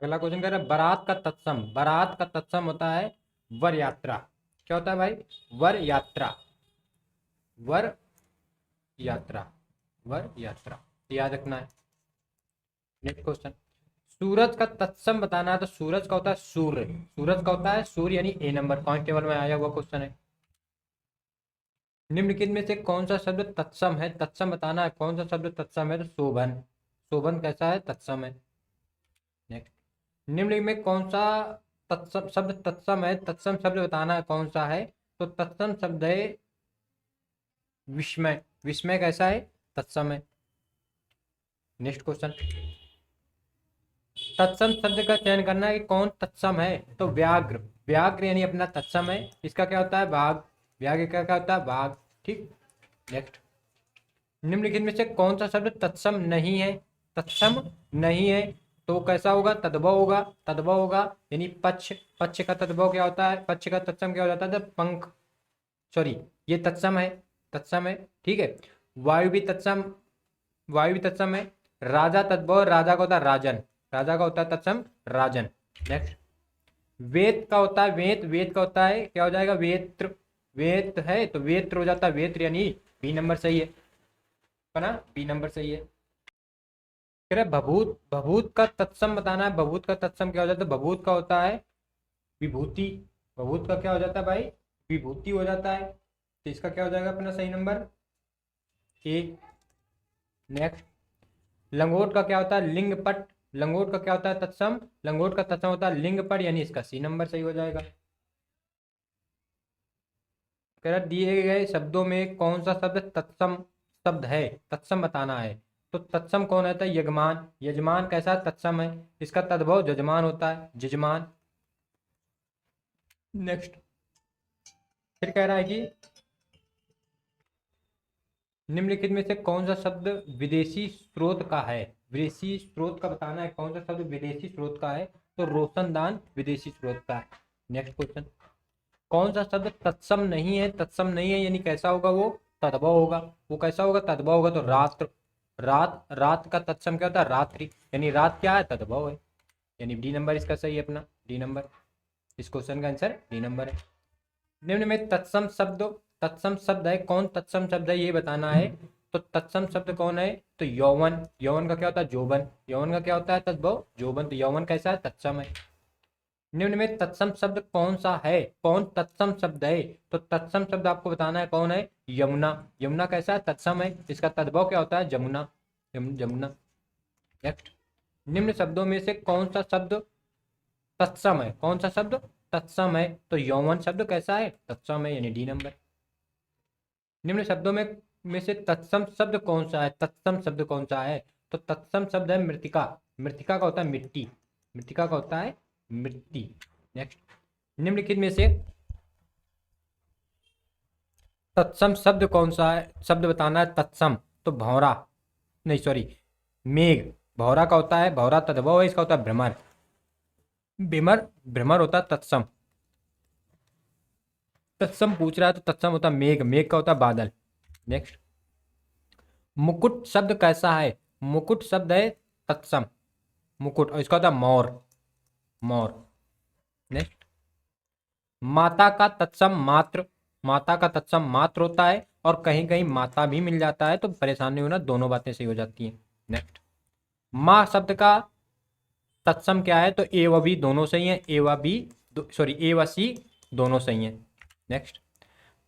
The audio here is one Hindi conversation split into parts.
अगला क्वेश्चन कह रहा है बारात का तत्सम। बारात का तत्सम होता है वर यात्रा। क्या होता है भाई? वर यात्रा। वर यात्रा। वर यात्रा, याद रखना है। नेक्स्ट क्वेश्चन, सूरज का तत्सम बताना है। तो सूरज का होता है सूर्य। सूरज का होता है सूर्य, यानी ए नंबर कांस्टेबल में आया हुआ क्वेश्चन है। निम्नलिखित में से कौन सा शब्द तत्सम है? तत्सम बताना है कौन सा शब्द तत्सम है। तो शोभन। शोभन कैसा है? तत्सम है। नेक्स्ट, निम्नलिखित में कौन सा तत्सम शब्द तत्सम है? तत्सम शब्द बताना है कौन सा है। तो तत्सम शब्द है विस्मय। विस्मय कैसा है? तत्सम है। नेक्स्ट क्वेश्चन, तत्सम शब्द का चयन करना है कि कौन तत्सम है। तो व्याघ्र। व्याघ्र यानी अपना तत्सम है। इसका क्या होता है? बाघ। व्याघ्र का क्या होता है? बाघ। ठीक। नेक्स्ट, निम्नलिखित में से कौन सा शब्द तत्सम नहीं है? तत्सम नहीं है तो कैसा होगा? तद्भव होगा। तद्भव होगा यानी पक्ष। पक्ष का तद्भव क्या होता है? पक्ष का तत्सम क्या हो जाता है? तो पंख। सॉरी, ये तत्सम है। तत्सम है। ठीक है। वायु भी तत्सम। वायु भी तत्सम है। राजा तद्भव, राजा का होता है राजन। राजा का होता है तत्सम राजन। नेक्स्ट, वेद का होता है वेद। वेद का होता है क्या हो जाएगा? वेत्र। वेद है तो वेत्र हो जाता है वेत्र, यानी बी नंबर सही है ना? बी नंबर सही है। कह रहे भभूत। भभूत का तत्सम बताना है। भभूत का तत्सम क्या हो जाता है? भभूत का होता है विभूति। भभूत का क्या हो जाता है भाई? विभूति हो जाता है। तो इसका क्या हो जाएगा अपना सही नंबर? ए। नेक्स्ट, लंगोट का क्या होता है? लिंगपट। लंगोट का क्या होता है? तत्सम। लंगोट का तत्सम होता है लिंगपट, यानी इसका सी नंबर सही हो जाएगा। कह रहा दिए गए शब्दों में कौन सा शब्द तत्सम शब्द है? तत्सम बताना है। तो तत्सम कौन रहता है? यजमान। यजमान कैसा तत्सम है? इसका तद्भव जजमान होता है, जजमान। नेक्स्ट, फिर कह रहा है कि निम्नलिखित में से कौन सा शब्द विदेशी स्रोत का है? विदेशी स्रोत का बताना है कौन सा शब्द विदेशी स्रोत का है। तो रोशनदान विदेशी स्रोत का है। नेक्स्ट क्वेश्चन, कौन सा शब्द तत्सम नहीं है? तत्सम नहीं है यानी कैसा होगा? वो तद्भव होगा। वो कैसा होगा? तद्भव होगा। तो रात्र। रात। रात का तत्सम क्या होता है? रात्रि, यानी रात क्या है? तद्भव है। यानी डी नंबर इसका सही है अपना, डी नंबर। इस क्वेश्चन का आंसर डी नंबर है। निम्न में तत्सम शब्द। तत्सम शब्द है कौन? तत्सम शब्द है ये बताना है। तो तत्सम शब्द कौन है? तो यौवन। यौवन का क्या होता है? जोबन। यौवन का क्या होता है? तद्भव जोबन। तो यौवन कैसा है? तत्सम है। निम्न में तत्सम शब्द कौन सा है? कौन तत्सम शब्द है? तो तत्सम शब्द आपको बताना है कौन है? यमुना। यमुना कैसा है? तत्सम है। इसका तद्भव क्या होता है? जमुना। जमुना। नेक्स्ट, निम्न शब्दों में से कौन सा शब्द तत्सम है? कौन सा शब्द तत्सम है? तो यौवन शब्द कैसा है? तत्सम है, यानी डी नंबर। निम्न शब्दों में से तत्सम शब्द कौन सा है? तत्सम शब्द कौन सा है? तो तत्सम शब्द है मृतिका। मृतिका का होता है मिट्टी। मृतिका का होता है मिट्टी। नेक्स्ट, निम्नलिखित में से तत्सम शब्द कौन सा है? शब्द बताना है तत्सम। तो भौरा, नहीं सॉरी, मेघ। भौरा का होता है, भौरा तद्भव है, इसका होता है भ्रमर। भ्रमर। भ्रमर होता है तत्सम। तत्सम पूछ रहा है तो तत्सम होता है मेघ। मेघ का होता है बादल। नेक्स्ट, मुकुट शब्द कैसा है? मुकुट शब्द है तत्सम। मुकुट, और इसका होता है मोर। मोर। नेक्स्ट, माता का तत्सम मात्र। माता का तत्सम मात्र होता है, और कहीं कहीं माता भी मिल जाता है, तो परेशान नहीं होना, दोनों बातें सही हो जाती हैं। नेक्स्ट, माँ शब्द का तत्सम क्या है? तो ए व बी दोनों सही है। ए व बी, सॉरी, ए व सी दोनों सही है। नेक्स्ट,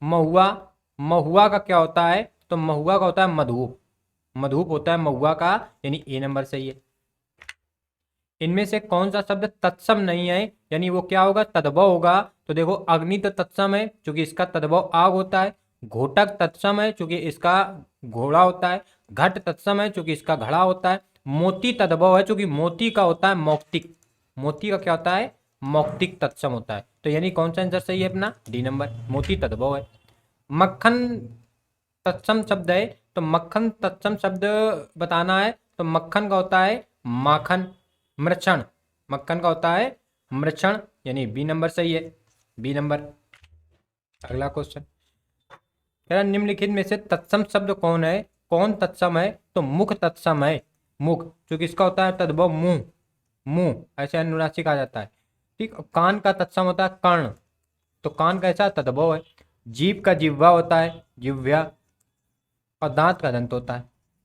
महुआ। महुआ का क्या होता है? तो महुआ का होता है मधुप। मधुप होता है महुआ का, यानी ए नंबर सही है। इनमें से कौन सा शब्द तत्सम नहीं है? यानी वो क्या होगा? तद्भव होगा। तो देखो, अग्नि तो तत्सम है क्योंकि इसका तद्भव आग होता है। घोटक तत्सम है क्योंकि इसका घोड़ा होता है। घट तत्सम है क्योंकि इसका घड़ा होता है। मोती तद्भव है क्योंकि मोती का होता है मौक्तिक। मोती का क्या होता है? मौक्तिक तत्सम होता है। तो यानी कौन सा आंसर सही है अपना? डी नंबर, मोती तद्भव है। मक्खन तत्सम शब्द है। तो मक्खन तत्सम शब्द बताना है। तो मक्खन का होता है माखन। मृक्षण। मक्खन का होता है मृक्षण, यानी बी नंबर सही है, बी नंबर। अगला क्वेश्चन, कह रहा निम्नलिखित में से तत्सम शब्द कौन है? कौन तत्सम है? तो मुख तत्सम है। मुख, क्योंकि इसका होता है तद्भव मुंह। मुंह, ऐसे अनुनासिक आ जाता है। ठीक, कान का तत्सम होता है कर्ण, तो कान कैसा तद्भव है। जीभ का जिह्वा होता है जिह्वा, और दांत का दंत होता है।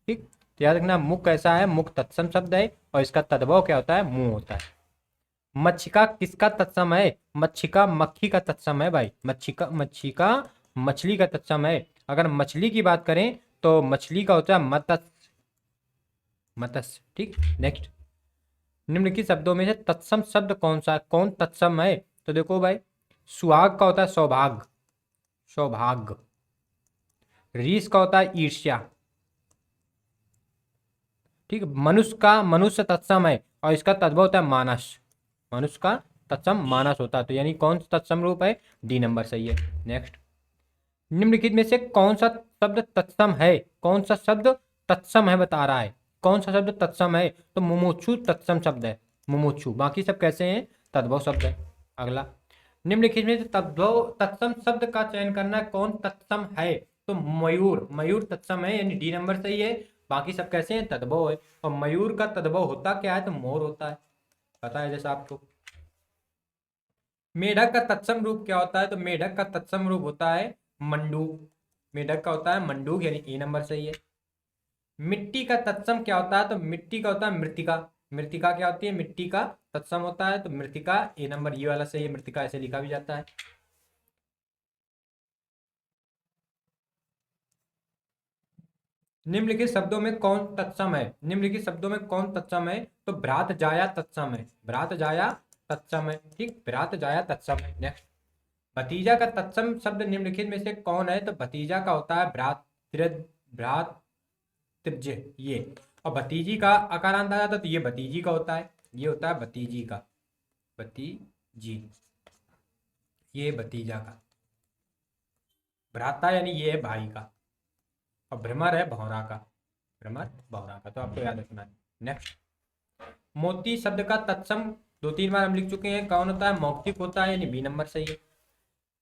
ठीक, तो याद रखना मुख कैसा है, मुख तत्सम शब्द है और इसका तद्भव क्या होता है, मुंह होता है। मच्छिका किसका तत्सम है, मच्छिका मक्खी का तत्सम है भाई, मच्छिका मछली का तत्सम है। अगर मछली की बात करें तो मछली का होता है मत्स्य, मत्स्य। ठीक, नेक्स्ट, निम्नलिखित शब्दों में से तत्सम शब्द कौन सा है, कौन तत्सम है, तो देखो भाई सुहाग का होता है सौभाग्य, सौभाग्य। रीस का होता है ईर्ष्या। ठीक, मनुष्य का मनुष्य तत्सम है और इसका तद्भव होता है मानस, मनुष्य का तत्सम मानस होता है, तो यानी कौन सा तत्सम रूप है, डी नंबर सही है। नेक्स्ट, निम्नलिखित में से कौन सा शब्द तत्सम है, कौन सा शब्द तत्सम है बता रहा है, कौन सा शब्द तत्सम है, तो मुमुक्षु तत्सम शब्द है, मुमुक्षु। बाकी सब कैसे हैं, तद्भव शब्द है। अगला, निम्नलिखित में से तद्भव तत्सम शब्द का चयन करना है, कौन तत्सम है, तो मयूर, मयूर तत्सम है यानी डी नंबर सही है। बाकी सब कैसे हैं, तद्भव है। और मयूर का तद्भव होता क्या है, तो मोर होता है, पता है जैसा आपको। मेढक का तत्सम रूप क्या होता है, तो मेढक का तत्सम रूप होता है मंडूक, मेढक का होता है मंडूक यानी ए नंबर सही है। मिट्टी का तत्सम क्या होता है, तो मिट्टी का होता है मृतिका, मृतिका क्या होती है, मिट्टी का तत्सम होता है, तो मृतिका ए नंबर, ये वाला सही है, मृतिका ऐसे लिखा भी जाता है। निम्नलिखित शब्दों में कौन तत्सम है, निम्नलिखित शब्दों में कौन तत्सम है, तो भ्रात जाया तत्सम है, भ्रात जाया तत्सम है। ठीक, भ्रात जाया तत्सम है। नेक्स्ट, भतीजा का तत्सम शब्द निम्नलिखित में से कौन है, तो भतीजा का होता है भ्रातृज, ये। और भतीजी का अकारांत आ जाता है तो ये भतीजी का होता है, ये होता है भतीजी का, भतीजी, ये भतीजा का। भ्राता यानी ये है भाई का, और भ्रमर है भौरा का, भ्रमर भौरा का, तो आपको याद रखना है। नेक्स्ट, मोती शब्द का तत्सम दो तीन बार हम लिख चुके हैं, कौन होता है, मौक्तिक होता है यानी बी नंबर सही है।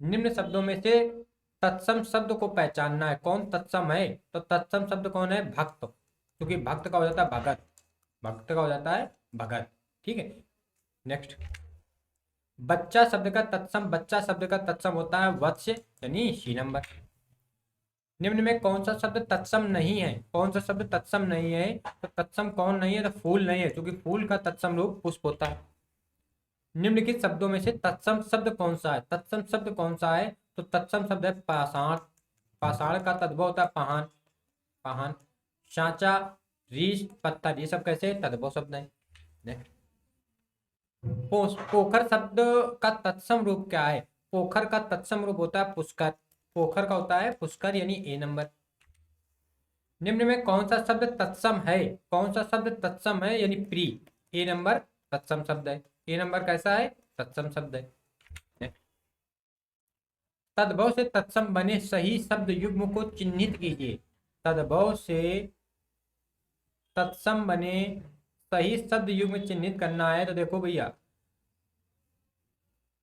निम्न शब्दों में से तत्सम शब्द को पहचानना है, कौन तत्सम है, तो तत्सम शब्द कौन है, भक्त, क्योंकि भक्त का हो जाता है भगत, भक्त का हो जाता है भगत। ठीक है, नेक्स्ट, बच्चा शब्द का तत्सम, बच्चा शब्द का तत्सम होता है वत्स यानी सी नंबर। निम्न में कौन सा शब्द तत्सम नहीं है, कौन सा शब्द तत्सम नहीं है, तो तत्सम कौन नहीं है, तो फूल नहीं है, क्योंकि फूल का तत्सम रूप पुष्प होता है। निम्नलिखित शब्दों में से तत्सम शब्द कौन सा है, तत्सम शब्द कौन सा है, तो तत्सम शब्द है पाषाण, पाषाण का तद्भव होता है पहान, पहान। सांचा, रीछ, पत्थर, ये सब कैसे तद्भव शब्द है। नेक्स्ट, पोखर शब्द का तत्सम रूप क्या है, पोखर का तत्सम रूप होता है पुष्कर, पोखर का होता है पुष्कर यानी ए नंबर। निम्न में कौन सा शब्द तत्सम है, कौन सा शब्द तत्सम है यानी प्री, ए नंबर तत्सम शब्द है, ए नंबर कैसा है, तत्सम शब्द है। तद्भव से तत्सम बने सही शब्द युग्म को चिन्हित कीजिए, तद्भव से तत्सम बने सही शब्द युग्म चिन्हित करना है, तो देखो भैया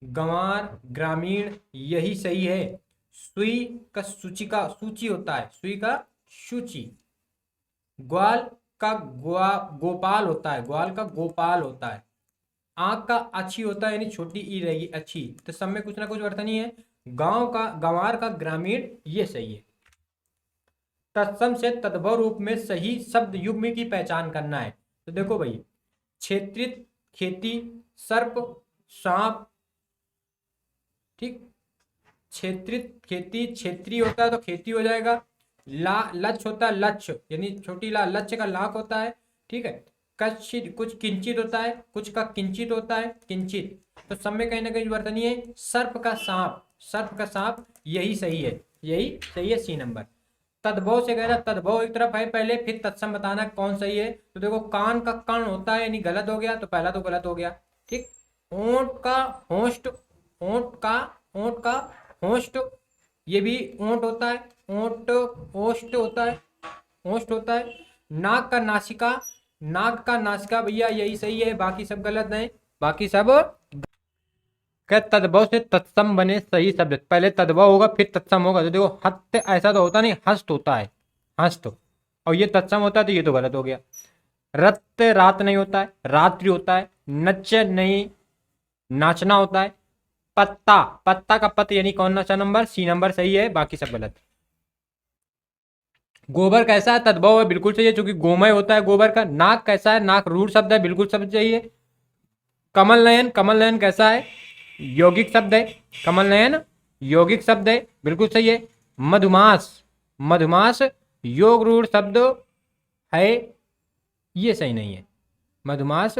गंवार, ग्रामीण, यही सही है। सुई का सूची का सूची होता है, सुई का सूची। ग्वाल का गोपाल होता है, ग्वाल का गोपाल होता है। आंख का अच्छी होता है यानी छोटी ई रहेगी अच्छी, तो सब में कुछ ना कुछ अर्थ नहीं है। गांव का गंवार का ग्रामीण, ये सही है। तत्सम से तद्भव रूप में सही शब्द युग्म की पहचान करना है, तो देखो भाई क्षेत्रित, खेती, सर्प, सांप। ठीक, क्षेत्रित खेती, क्षेत्रीय होता है तो खेती हो जाएगा। लक्ष्य होता है लक्ष्य यानी छोटी ला, लक्ष्य का लाख होता है। ठीक है, कच्छित कुछ किंचित होता है, कुछ का किंचित होता है, किंचित, तो सब में कहीं ना कहीं वर्तनीय है। सर्प का सांप, सर्प का सांप, यही सही है, यही सही है, सी नंबर। तद्भव से कहना, तद्भव एक तरफ है पहले, फिर तत्सम बताना कौन सही है, तो देखो कान का कर्ण होता है यानी गलत हो गया, तो पहला तो गलत हो गया। ठीक, ऊंट का होस्ट, ऊंट का ऊंट का होस्ट, ये भी ऊंट होता है, ऊंट ओष्ट होता है, ओष्ट होता है। नाक का नासिका, नाक का नासिका भैया यही सही है, बाकी सब गलत है, बाकी सब। क्या तद्भव से तत्सम बने सही शब्द, पहले तद्भव होगा फिर तत्सम होगा, तो देखो हस्त ऐसा तो होता नहीं, हस्त होता है, हस्त, और ये तत्सम होता है तो ये तो गलत हो गया। रत रात नहीं होता है, रात्रि होता है। नच नहीं, नाचना होता है। पत्ता, पत्ता का पत यानी कौन सा नंबर, सी नंबर सही है, बाकी सब गलत। गोबर कैसा है, तद्भव है, बिल्कुल सही है, क्योंकि गोमय होता है गोबर का। नाक कैसा है, नाक रूढ़ शब्द है, बिल्कुल सब सही है। कमल नयन, कमल नयन कैसा है, यौगिक शब्द है, कमल नयन यौगिक शब्द है, बिल्कुल सही है। मधुमास, मधुमास योग रूढ़ शब्द है, ये सही नहीं है। मधुमास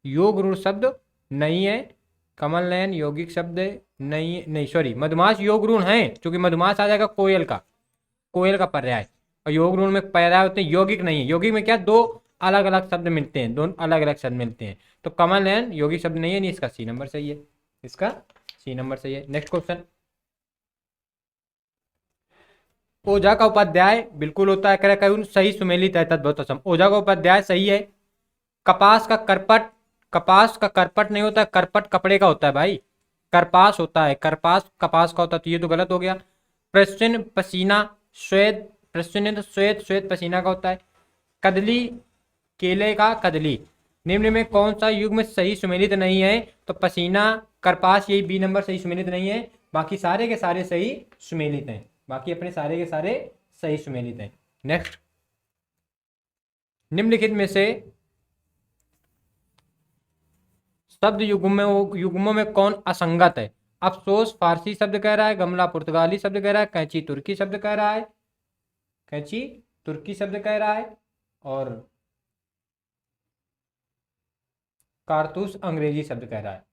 योग रूढ़ शब्द नहीं है। कमल नयन यौगिक शब्द नहीं, नहीं सॉरी, मधुमास योग रूढ़ है, क्योंकि मधुमास आ जाएगा कोयल का, कोयल का पर्याय। और योग रूढ़ में पर्याय होते हैं, यौगिक नहीं है। यौगिक में क्या, दो अलग अलग शब्द मिलते हैं, दोनों अलग अलग शब्द मिलते हैं। तो कमल नयन यौगिक शब्द नहीं है, नहीं, इसका सी नंबर सही है, इसका सी नंबर सही है। नेक्स्ट क्वेश्चन, ओझा का उपाध्याय बिल्कुल होता है, कह रहा सही सुमेलित है तद्भव तत्सम। ओझा का उपाध्याय सही है। कपास का करपट, कपास का करपट नहीं होता है, करपट कपड़े का होता है भाई, करपास होता है, करपास कपास का होता है, तो ये तो गलत हो गया। प्रश्न पसीना, श्वेत, प्रश्न तो श्वेत, श्वेत पसीना का होता है। कदली, केले का कदली, निम्न में कौन सा युग्म सही सुमेलित नहीं है, तो पसीना, करपास, यही बी नंबर सही सुमेलित नहीं है, बाकी सारे के सारे सही सुमेलित हैं, बाकी अपने सारे के सारे सही सुमेलित हैं। नेक्स्ट, निम्नलिखित में से शब्द युग्मों में कौन असंगत है। अफसोस फारसी शब्द कह रहा है, गमला पुर्तगाली शब्द कह रहा है, कैंची तुर्की शब्द कह रहा है, कैंची तुर्की शब्द कह रहा है, और कारतूस अंग्रेजी शब्द कह रहा है।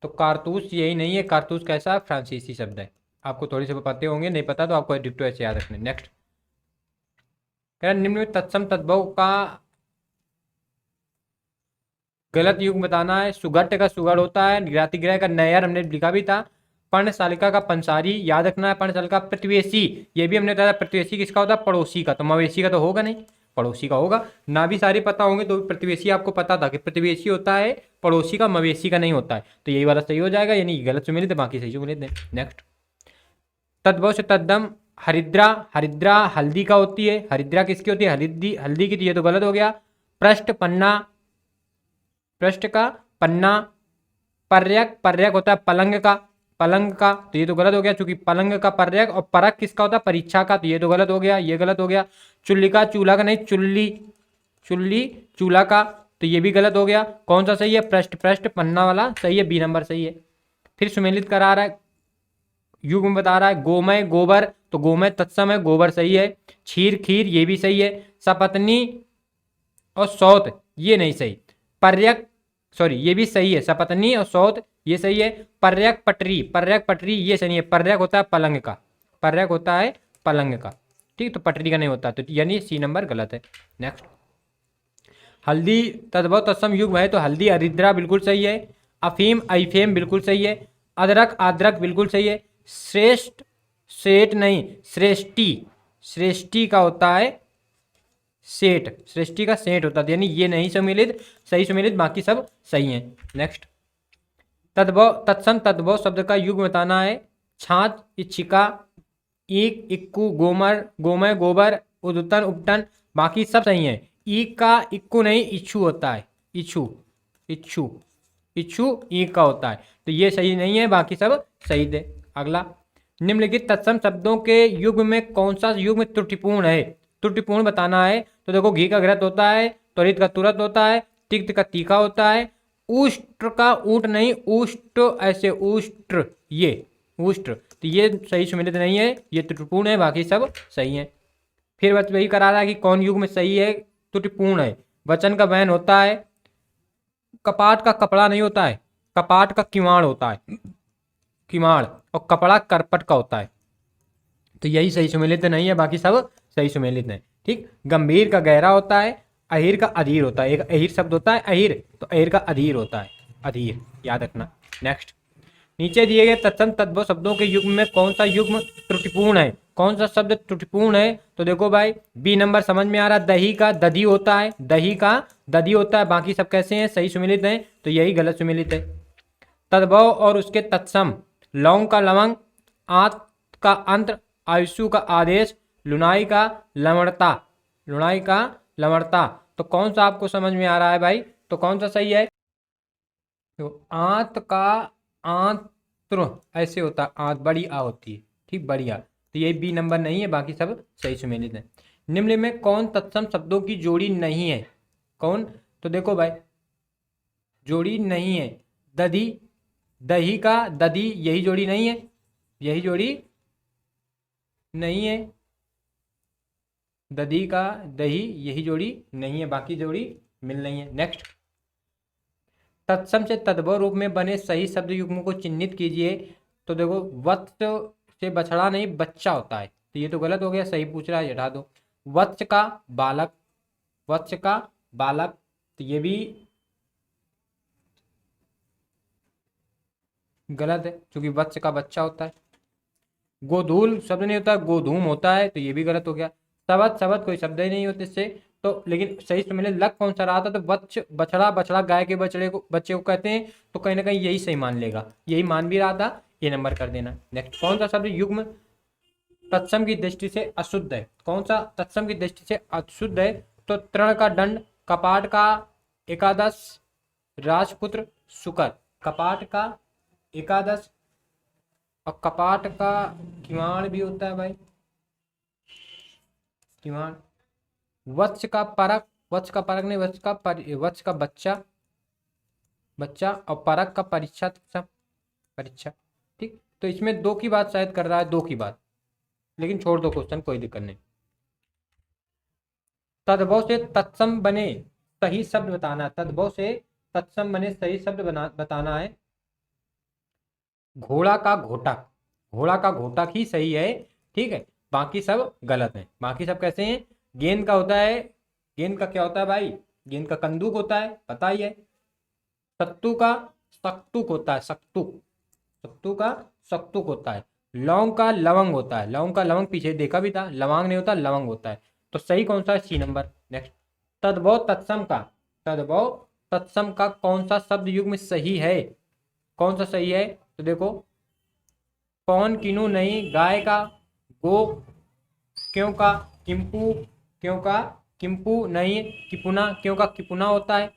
तो कारतूस यही नहीं है, कारतूस कैसा है, फ्रांसीसी शब्द है। आपको थोड़ी से पते होंगे, नहीं पता तो आपको डिक्टो ऐसे याद रखने। नेक्स्ट, कह रहा निम्न में तत्सम तद्भव का गलत युग बताना है। सुगट का सुगढ़ होता है, गिराती गिराय का नैयर हमने लिखा भी था। पर्णशालिका का पंसारी याद रखना है। पर्णशालिका प्रतिवेशी, ये भी हमने बताया, प्रतिवेशी किसका होता है, पड़ोसी का, तो मवेशी का तो होगा नहीं, पड़ोसी का होगा ना। भी सारे पता होंगे तो प्रतिवेशी आपको पता था कि प्रतिवेशी होता है पड़ोसी का, मवेशी का नहीं होता है, तो यही वाला सही हो जाएगा, यानी गलत से मिले थे, बाकी सही से मिले थे। नेक्स्ट, तद्भव से तद्दम, हरिद्रा, हरिद्रा हल्दी का होती है, हरिद्रा किसकी होती है, हल्दी, हल्दी की, तो ये तो गलत हो गया। पृष्ठ पन्ना, पृष्ठ का पन्ना। पर्यक, पर्यक होता है पलंग का, पलंग का, तो ये तो गलत हो गया, क्योंकि पलंग का पर्यक, और परक किसका होता है, परीक्षा का, तो ये तो गलत हो गया, ये गलत हो गया। चुल्लिका, चूल्हा का नहीं, चुल्ली, चुल्ली चूल्हा का, तो ये भी गलत हो गया। कौन सा सही है, पृष्ठ, पृष्ठ पन्ना वाला सही है, बी नंबर सही है। फिर सुमेलित करा रहा है, युग्म बता रहा है। गोमय गोबर, तो गोमय तत्सम है, गोबर सही है। क्षीर खीर, ये भी सही है। सपत्नी और सौत, ये नहीं सही। पर्यक, सॉरी ये भी सही है, सपत्नी और सौत ये सही है। पर्यक पटरी, पर्यक पटरी ये सही है, पर्यक होता है पलंग का, पर्यक होता है पलंग का, ठीक, तो पटरी का नहीं होता, तो यानी सी नंबर गलत है। नेक्स्ट, हल्दी तद्भव तत्सम युग्म है, तो हल्दी हरिद्रा बिल्कुल सही है। अफीम अफेम बिल्कुल सही है। अदरक अदरक बिल्कुल सही है। श्रेष्ठ, सेठ नहीं, श्रेष्ठी, श्रेष्ठी का होता है सेठ, सृष्टि का सेठ होता है, यानी ये नहीं सम्मिलित, सही सम्मिलित, बाकी सब सही हैं। नेक्स्ट, तद्भव तत्सम तद्भव शब्द का युग बताना है। छाछ, इच्छिका, ईक, इक्कू, गोमर, गोमय, गोबर, उद्तन, उपटन, बाकी सब सही हैं। ईक का इक्कू नहीं, इच्छू होता है, इच्छू, इच्छू, इच्छू ईक का होता है, तो ये सही नहीं है, बाकी सब सही थे। अगला, निम्नलिखित तत्सम शब्दों के युग में कौन सा युग में त्रुटिपूर्ण है, त्रुटिपूर्ण बताना है। तो देखो, घी का घृत होता है, त्वरित का तुरंत होता है, तिक्त का तीखा होता है, उष्ट्र का ऊंट नहीं, उष्ट ऐसे उष्ट्र, ये उष्ट्र, तो ये सही सुमेलित नहीं है, ये त्रुटिपूर्ण है, बाकी सब सही है। फिर बस वही करा रहा है कि कौन युग में सही है, त्रुटिपूर्ण है। वचन का वहन होता है, कपाट का कपड़ा नहीं होता है, कपाट का किवाड़ होता है, किवाड़, और कपड़ा करपट का होता है, तो यही सही सुमेलित नहीं है, बाकी सब सही सुमेलित है, ठीक। गंभीर का गहरा होता है, अहिर का अधीर होता है, एक अहिर शब्द होता है अहिर, तो अहिर का अधीर होता है, अधीर, याद रखना। नेक्स्ट, नीचे दिए गए तत्सम तद्भव शब्दों के युग्म में कौन सा युग्म त्रुटिपूर्ण है, कौन सा शब्द त्रुटिपूर्ण है, तो देखो भाई, बी नंबर समझ में आ रहा, दही का दधी होता है, दही का दधी होता है, बाकी सब कैसे हैं, सही सुमेलित हैं, तो यही गलत सुमेलित है। तद्भव और उसके तत्सम, लौंग का लवंग, आंत का अंत, आयुषु का आदेश, लुनाई का लवणता, लुनाई का लवणता, तो कौन सा आपको समझ में आ रहा है भाई? तो कौन सा सही है? तो आंत का आंत्र ऐसे होता है, आंत बड़ी आ होती है, ठीक, बढ़िया। तो ये बी नंबर नहीं है, बाकी सब सही सुमेलित है। निम्न में कौन तत्सम शब्दों की जोड़ी नहीं है? कौन? तो देखो भाई, जोड़ी नहीं है। दधी, दही का दधी, यही जोड़ी नहीं है, यही जोड़ी नहीं है। दधी का दही, यही जोड़ी नहीं है, बाकी जोड़ी मिल रही है। नेक्स्ट, तत्सम से तद्भव रूप में बने सही शब्द युग्म को चिन्हित कीजिए। तो देखो, वत्स से बछड़ा नहीं बच्चा होता है, तो ये तो गलत हो गया, सही पूछ रहा है, हटा दो। वत्स का बालक, वत्स का बालक, तो ये भी गलत है, क्योंकि वत्स का बच्चा होता है। गोधूल शब्द नहीं होता, गोधूम होता है, तो ये भी गलत हो गया। शबद, शबद कोई शब्द ही नहीं होते इससे। तो लेकिन सही से मैंने लग कौन सा रहा था? तो वत्स, बछड़ा, बछड़ा गाय के बछड़े को, बच्चे को कहते हैं, तो कहीं ना कहीं यही सही मान लेगा, यही मान भी रहा था, ये नंबर कर देना। नेक्स्ट, कौन सा शब्द युग्म तत्सम की दृष्टि से अशुद्ध है? कौन सा तत्सम की दृष्टि से अशुद्ध है? तो तृण का दंड, कपाट का एकादश, राजपुत्र, शुकर। कपाट का एकादश, और कपाट का किवाड़ भी होता है भाई, किवाड़। वत्स का परक, वत्स का परक नहीं, वत्स का बच्चा, बच्चा, और परक का परीक्षा, सब परीक्षा, ठीक। तो इसमें दो की बात शायद कर रहा है, दो की बात, लेकिन छोड़ दो क्वेश्चन, कोई दिक्कत नहीं। तद्भव से तत्सम बने सही शब्द बताना है, तद्भव से तत्सम बने सही शब्द बताना है। घोड़ा का घोटक, घोड़ा का घोटक ही सही है, ठीक है, बाकी सब गलत है। बाकी सब कैसे हैं? गेंद का होता है, गेंद का क्या होता है भाई? गेंद का कंदूक होता है, पता ही है। सत्तू का सक्तुक होता है, सक्तुक, सत्तू का सक्तुक होता है। लौंग का लवंग होता है, लौंग का लवंग पीछे देखा भी था, लवांग नहीं होता, लवंग होता है। तो सही कौन सा है? सी नंबर। नेक्स्ट, तद्भव तत्सम का, तद्भव तत्सम का कौन सा शब्द युग्म सही है? कौन सा सही है? तो देखो, कौन, किनु नहीं, गाय का गो, क्यों का किंपू, क्यों का किंपू नहीं, किपुना, क्यों का किपुना होता है।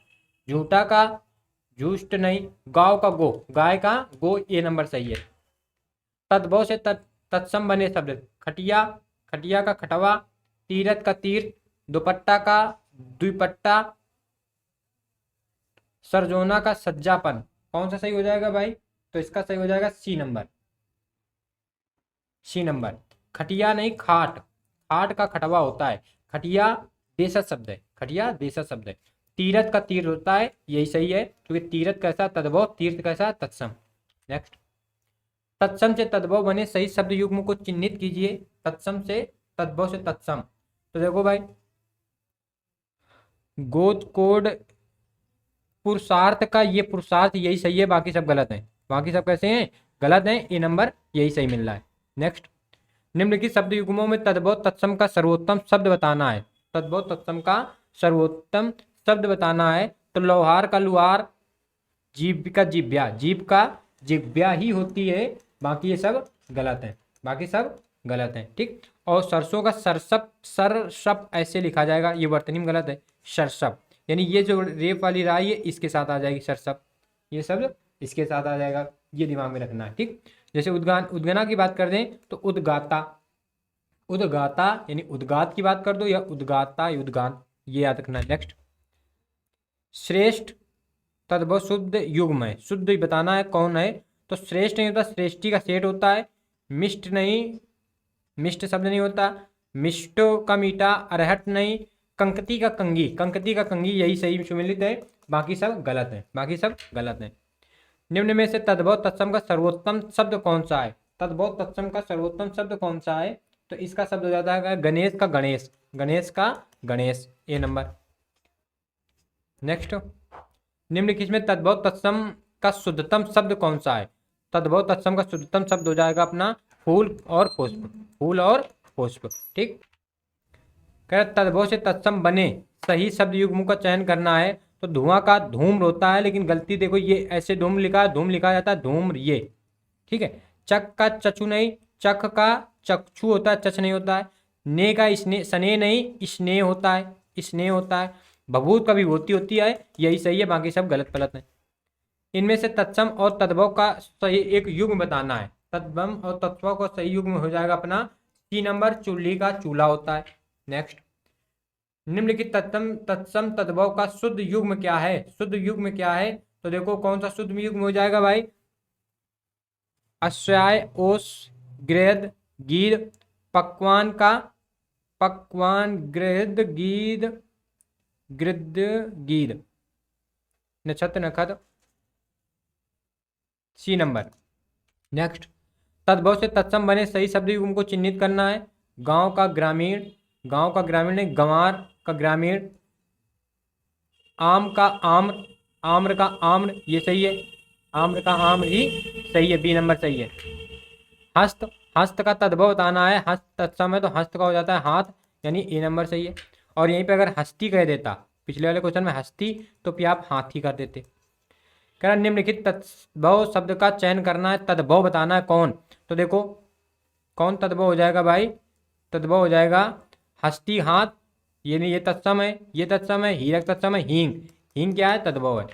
झूठा का झूष्ट नहीं, गाँव का गो, गाय का गो, ये नंबर सही है। तद्भव से तत्सम बने शब्द, खटिया, खटिया का खटवा, तीरथ का तीर, दुपट्टा का द्विपट्टा, सरजोना का सज्जापन। कौन सा सही हो जाएगा भाई? तो इसका सही हो जाएगा सी नंबर, सी नंबर। खटिया नहीं, खाट, खाट का खटवा होता है। खटिया देशज शब्द है, खटिया देशज शब्द है। तीरथ का तीर होता है, यही सही है, क्योंकि तीरथ कैसा? तद्भव, तीर्थ कैसा? तत्सम। नेक्स्ट, तत्सम से तद्भव बने सही शब्द युग्म को चिन्हित कीजिए। तत्सम से, तद्भव से तत्सम, तो देखो भाई, गोद कोड, पुरुषार्थ का, ये पुरुषार्थ यही सही है, बाकी सब गलत हैं। बाकी सब कैसे हैं? गलत हैं, ये नंबर यही सही मिल रहा है। नेक्स्ट, निम्नलिखित शब्द युग्मों में तद्भव तत्सम का सर्वोत्तम शब्द बताना है। तद्भव तत्सम का सर्वोत्तम शब्द बताना है। तो लोहार का लुहार, जीभ का जिब्या, जीभ का जिब्या ही होती है, बाकी ये सब गलत है, बाकी सब गलत है, ठीक। और सरसों का सरसप, सरसप ऐसे लिखा जाएगा, ये वर्तनी में गलत है, सरसप, यानी ये जो रेप वाली राय है इसके साथ आ जाएगी सरसप, ये सब इसके साथ आ जाएगा, ये दिमाग में रखना है, ठीक। जैसे उद्गान, उद्गना की बात कर दें तो उद्गाता, उद्गाता यानी उद्गात की बात कर दो, या उद्गाता उद्गान, ये याद रखना है। नेक्स्ट, श्रेष्ठ तद्भव शुद्ध युग्म है, शुद्ध ही बताना है कौन है। तो श्रेष्ठ नहीं होता, श्रेष्ठी का सेठ होता है। मिष्ट नहीं, मिष्ट शब्द नहीं होता। मिष्टो का मीठा, अरहट नहीं। कंकती का कंगी, कंकती का कंगी, यही सही सुमिलित है, बाकी सब गलत है, बाकी सब गलत है। निम्न में से तद्भव तत्सम का सर्वोत्तम शब्द कौन सा है? तद्भव तत्सम का सर्वोत्तम शब्द कौन सा है? तो इसका शब्द हो जाता है गणेश का गणेश, गणेश का गणेश, ए नंबर। नेक्स्ट, निम्नलिखित में तद्भव तत्सम का शुद्धतम शब्द कौन सा है? तद्भव तत्सम का शुद्धतम शब्द हो जाएगा अपना फूल और पुष्प, फूल और पुष्प, ठीक। कह तद्भव से तत्सम बने सही शब्द युग्म का चयन करना है। तो धुआं का धूम्र होता है, लेकिन गलती देखो, ये ऐसे धूम लिखा है, धूम लिखा जाता है धूम्र, ये ठीक है। चक का चचु नहीं, चख का चक्षु होता है, चच नहीं होता है। ने का स्नेह, स्नेह नहीं, स्नेह होता है, स्नेह होता है। भभूत का विभूति होती है, यही सही है, बाकी सब गलत पलत है। इनमें से तत्सम और तद्भव का सही एक युग्म बताना है। तद्भव और तत्सम का सही युग्म हो जाएगा अपना सी नंबर, चूल्ही का चूल्हा होता है। नेक्स्ट, निम्नलिखित तत्सम तत्सम तद्भव का शुद्ध युग्म क्या है? शुद्ध युग्म क्या है? तो देखो कौन सा शुद्ध युग्म हो जाएगा भाई? अश्वाय ओस गृहद गीद पकवान का पकवान गृहद गीद गृद गीद नक्षत्र नखद सी नंबर। नेक्स्ट, तद्भव से तत्सम बने सही शब्द युग्म को चिन्हित करना है। गांव का ग्रामीण, गांव का ग्रामीण नहीं, गंवार का ग्रामीण। आम का आम्र, आम्र का आम्र, ये सही है, आम्र का आम्र ही सही है, बी नंबर सही है। हस्त, हस्त का तद्भव बताना है। हस्त तत्सम है तो हस्त का हो जाता है हाथ, यानी ए नंबर सही है। और यहीं पे अगर हस्ती कह देता, पिछले वाले क्वेश्चन में हस्ती, तो फिर आप हाथी कर देते। कह रहा निम्नलिखित तद्भव शब्द का चयन करना है, तद्भव बताना है कौन। तो देखो कौन तद्भव हो जाएगा भाई? तद्भव हो जाएगा हस्ती हाथ, ये नहीं, ये तत्सम है, ये तत्सम है, हीरक तत्सम है, हींग, हींग क्या है? तद्भव है।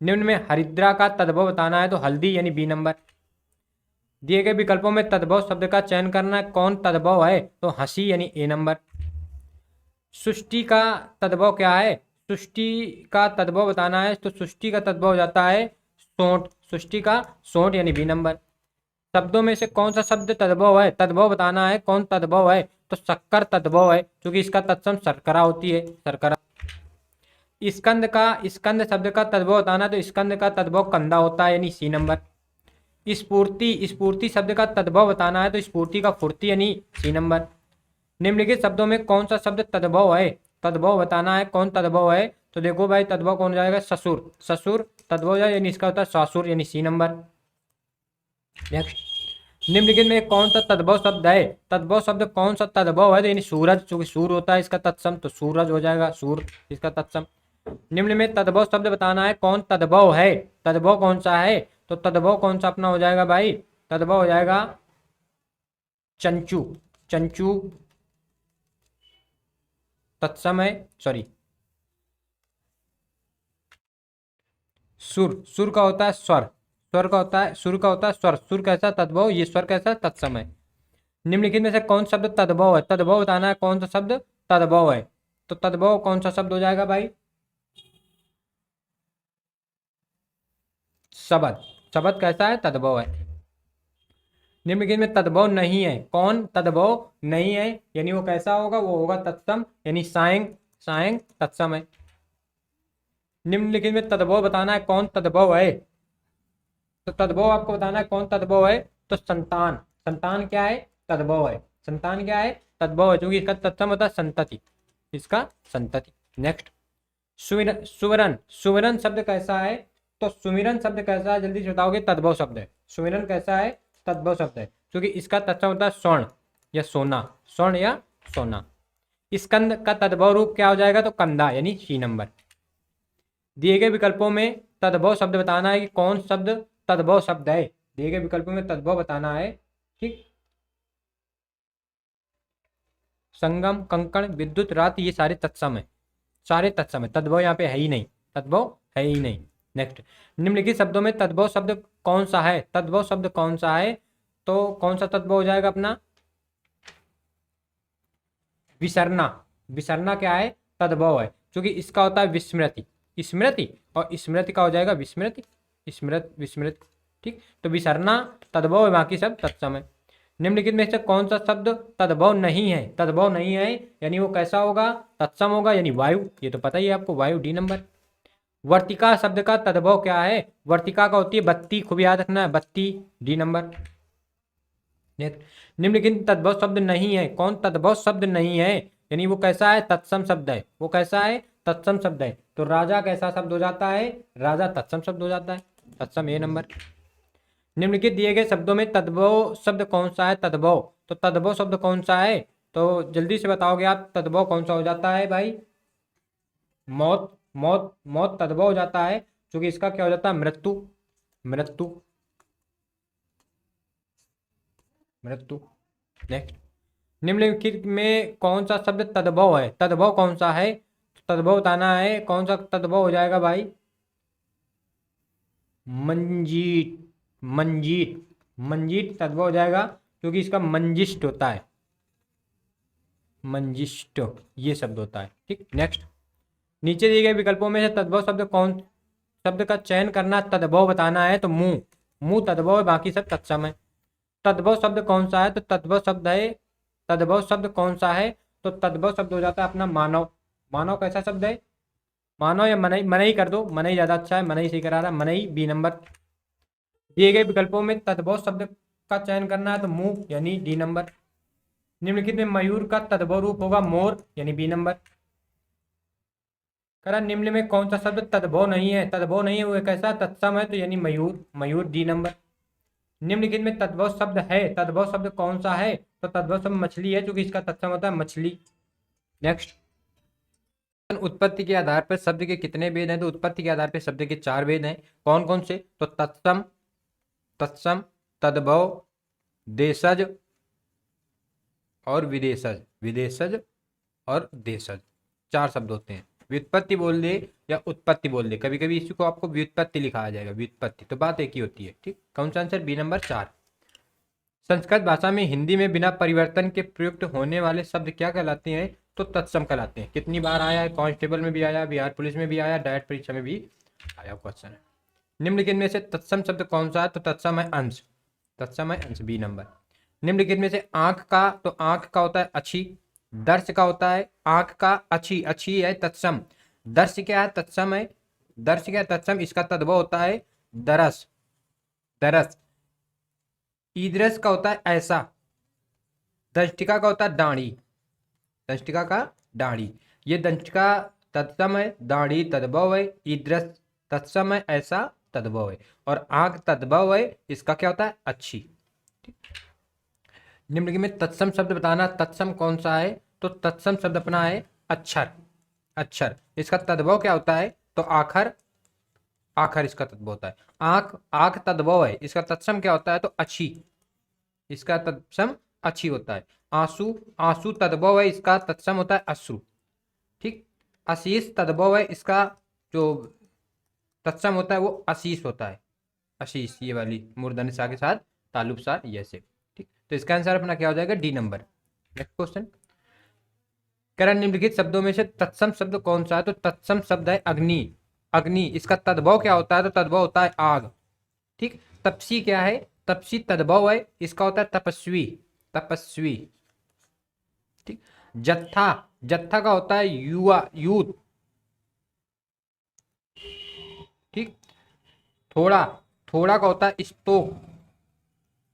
निम्न में हरिद्रा का तद्भव बताना है, तो हल्दी, यानी बी नंबर। दिए गए विकल्पों में तद्भव शब्द का चयन करना है, कौन तद्भव है? तो हंसी, यानी ए नंबर। सृष्टि का तद्भव क्या है? सृष्टि का तद्भव बताना है, तो सृष्टि का तद्भव हो जाता है सोंठ, सृष्टि का सोंठ, यानी बी नंबर। शब्दों में से कौन सा शब्द तद्भव है? तद्भव बताना है, कौन तद्भव है? तो शक्कर तद्भव है, क्योंकि इसका तत्सम शर्करा होती है, शर्करा। स्कंद का, स्कंद शब्द का तद्भव बताना है, तो स्कंद का तद्भव कंधा होता है, यानी सी नंबर। स्फूर्ति, स्फूर्ति शब्द का तद्भव बताना है, तो स्फूर्ति का फुर्ती, यानी सी नंबर। निम्नलिखित शब्दों में कौन सा शब्द तद्भव है? तद्भव बताना है, कौन तद्भव है? तो देखो भाई तद्भव कौन हो जाएगा? ससुर, ससुर तद्भव हो जाएगा, यानी इसका होता है सासुर, यानी सी नंबर। नेक्स्ट, निम्नलिखित में कौन सा तद्भव शब्द है? तद्भव शब्द कौन सा तद्भव है? तो यानी सूरज, चूंकि सूर होता है इसका तत्सम, तो सूरज हो जाएगा, सूर इसका तत्सम। निम्न में तद्भव शब्द बताना है, कौन तद्भव है? तद्भव कौन सा है? तो तद्भव कौन सा अपना हो जाएगा भाई? तद्भव हो जाएगा चंचू, चंचू तत्सम है, सॉरी सुर, सुर का होता है स्वर, स्वर का होता है, सुर का होता है स्वर, सुर कैसा? तद्भव, ये स्वर कैसा? तत्सम है। निम्नलिखित में से कौन शब्द तद्भव है? तद्भव बताना है, कौन सा शब्द तद्भव है? तो तद्भव कौन सा शब्द हो जाएगा भाई? शब्द, शब्द कैसा है? तद्भव है। निम्नलिखित में तद्भव नहीं है, कौन तद्भव नहीं है? यानी वो कैसा होगा? वो होगा तत्सम, यानी सायं, सायं तत्सम है। निम्नलिखित में तद्भव बताना है, कौन तद्भव है? तो तद्भव आपको बताना है, कौन तद्भव है? तो संतान, संतान क्या है? तद्भव है। संतान क्या है? तद्भव है, क्योंकि इसका तत्सम होता है संतति, इसका संतति। नेक्स्ट, सुमिरन, सुवरन, सुमिरन शब्द कैसा है? तो सुमिरन शब्द कैसा है? जल्दी से बताओगे। तद्भव शब्द है। सुमिरन कैसा है? तद्भव शब्द है, क्योंकि इसका तत्सम होता है स्वर्ण या सोना, स्वर्ण या सोना। स्कंद का तद्भव रूप क्या हो जाएगा? तो कंधा, यानी सी नंबर। दिए गए विकल्पों में तद्भव शब्द बताना है कि कौन शब्द तद्भव शब्द है। दिए गए विकल्पों में तद्भव बताना है, ठीक। संगम, कंकण, विद्युत, रात, ये सारे तत्सम है, सारे तत्सम है, तद्भव यहाँ पे है ही नहीं, तद्भव है ही नहीं। नेक्स्ट, निम्नलिखित शब्दों में तद्भव शब्द कौन सा है? तद्भव शब्द कौन सा है? तो कौन सा तद्भव हो जाएगा अपना? विसरना, विसरना क्या है? तद्भव है, क्योंकि इसका होता है विस्मृति, स्मृति, और स्मृति का हो जाएगा विस्मृति, स्मृत, विस्मृत, ठीक। तो विसरना तद्भव है, बाकी सब तत्सम है। निम्नलिखित में से कौन सा शब्द तद्भव नहीं है? तद्भव नहीं है, यानी वो कैसा होगा? तत्सम होगा, यानी वायु, ये तो पता ही है आपको, वायु, डी नंबर। वर्तिका शब्द का तद्भव क्या है? वर्तिका का होती है बत्ती, खूब याद रखना है, बत्ती, डी नंबर। निम्नलिखित तद्भव शब्द नहीं है, कौन तद्भव शब्द नहीं है? यानी वो कैसा है? तत्सम शब्द है, वो कैसा है? तत्सम शब्द है। तो राजा कैसा शब्द हो जाता है? राजा तत्सम शब्द हो जाता है, तत्सम, ए नंबर। निम्नलिखित दिए गए शब्दों में तद्भव शब्द कौन सा है? तद्भव, तो तद्भव शब्द कौन सा है? तो जल्दी से बताओगे आप, तद्भव कौन सा हो जाता है भाई? मौत, मौत, मौत तद्भव हो जाता है, क्योंकि इसका क्या हो जाता है? मृत्यु, मृत्यु, मृत्यु। नेक्स्ट, निम्नलिखित में कौन सा शब्द तद्भव है? तद्भव कौन सा है? तद्भव बताना है, कौन सा तद्भव हो जाएगा भाई? मंजीत, मंजीत, मंजीत तद्भव हो जाएगा क्योंकि इसका मंजिष्ट होता है, मंजिष्ट ये शब्द होता है। ठीक, नेक्स्ट। नीचे दिए गए विकल्पों में से तद्भव शब्द कौन, शब्द का चयन करना, तद्भव बताना है तो मुंह, मुंह तद्भव है, बाकी सब तत्सम है। तद्भव शब्द कौन सा है? तो तद्भव शब्द है, तद्भव शब्द कौन सा है? तो तद्भव शब्द हो जाता है अपना मानव। मानव कैसा शब्द है? मानव या मनई, मनई कर दो, मनई ज्यादा अच्छा है, मनई सही करा रहा, मनई बी नंबर। दिए गए विकल्पों में तद्भव शब्द का चयन करना है तो मुंह यानी डी नंबर। निम्नलिखित में मयूर का तद्भव रूप होगा मोर यानी बी नंबर। करा निम्न में कौन सा शब्द तद्भव नहीं है? तद्भव नहीं है वो कैसा? तत्सम है तो यानी मयूर, मयूर डी नंबर। निम्नलिखित में तद्भव शब्द है, तद्भव शब्द कौन सा है? तो तद्भव शब्द मछली है क्योंकि इसका तत्सम होता है मछली। नेक्स्ट। उत्पत्ति के आधार पर शब्द के कितने भेद हैं? तो उत्पत्ति के आधार पर शब्द के 4 भेद हैं। कौन कौन से? तो तत्सम, तत्सम, तद्भव, देशज और विदेशज, विदेशज और देशज, 4 शब्द होते हैं। व्युत्पत्ति बोल दे या उत्पत्ति बोल दे, कभी कभी इसी को आपको व्युत्पत्ति लिखा जाएगा, व्युत्पत्ति, तो बात एक ही होती है। ठीक, कौन सा आंसर? B number 4। संस्कृत भाषा में हिंदी में बिना परिवर्तन के प्रयुक्त होने वाले शब्द क्या कहलाते हैं? तो तत्सम कहलाते हैं। कितनी बार आया है? कांस्टेबल में भी आया, बिहार पुलिस में भी आया, डायरेक्ट परीक्षा में भी आया क्वेश्चन है। निम्नलिखित में से तत्सम शब्द कौन सा है? तो तत्सम है अंश, तत्सम है अंश, बी नंबर। निम्नलिखित में से आंख का, तो आंख का होता है अच्छी, दर्श का होता है आंख का अच्छी, अच्छी है तत्सम। दर्श क्या है? तत्सम है, दर्श क्या है? तत्सम। इसका तद्भव होता है दरस, दरस। ईदरस का होता है ऐसा। दंष्टिका का होता है दाढ़ी, दंष्टिका का दाढ़ी। ये दंष्टिका तत्सम है, दाढ़ी तद्भव है, ईदरस तत्सम है, ऐसा तद्भव है, और आंख तद्भव है, इसका क्या होता है? अच्छी। निम्नलिखित में तत्सम शब्द बताना, तत्सम कौन सा है? तो तत्सम शब्द अपना है अक्षर, अक्षर। इसका तद्भव क्या होता है? तो आखर, आखर इसका तद्भव होता है। आंख, आंख तद्भव है, इसका तत्सम क्या होता है? तो अच्छी, इसका तत्सम अच्छी होता है। आंसू, आंसू तद्भव है, इसका तत्सम होता है अश्रु। ठीक, आशीष तद्भव है, इसका जो तत्सम होता है वो आशीष होता है, आशीष, ये वाली मूर्धन्य सा के साथ तालुब सा ये से। ठीक, तो इसका आंसर अपना क्या हो जाएगा? D number. Next question. करण निम्नलिखित शब्दों में से तत्सम शब्द कौन सा है? तो तत्सम शब्द है अग्नि, अग्नि। इसका तद्भव क्या होता है? तो तद्भव होता है आग। ठीक, तपसी क्या है? तपसी तद्भव है, इसका होता है तपस्वी, तपस्वी। ठीक, जत्था, जत्था का होता है युवा, यूथ। ठीक, थोड़ा, थोड़ा का होता है स्तोक,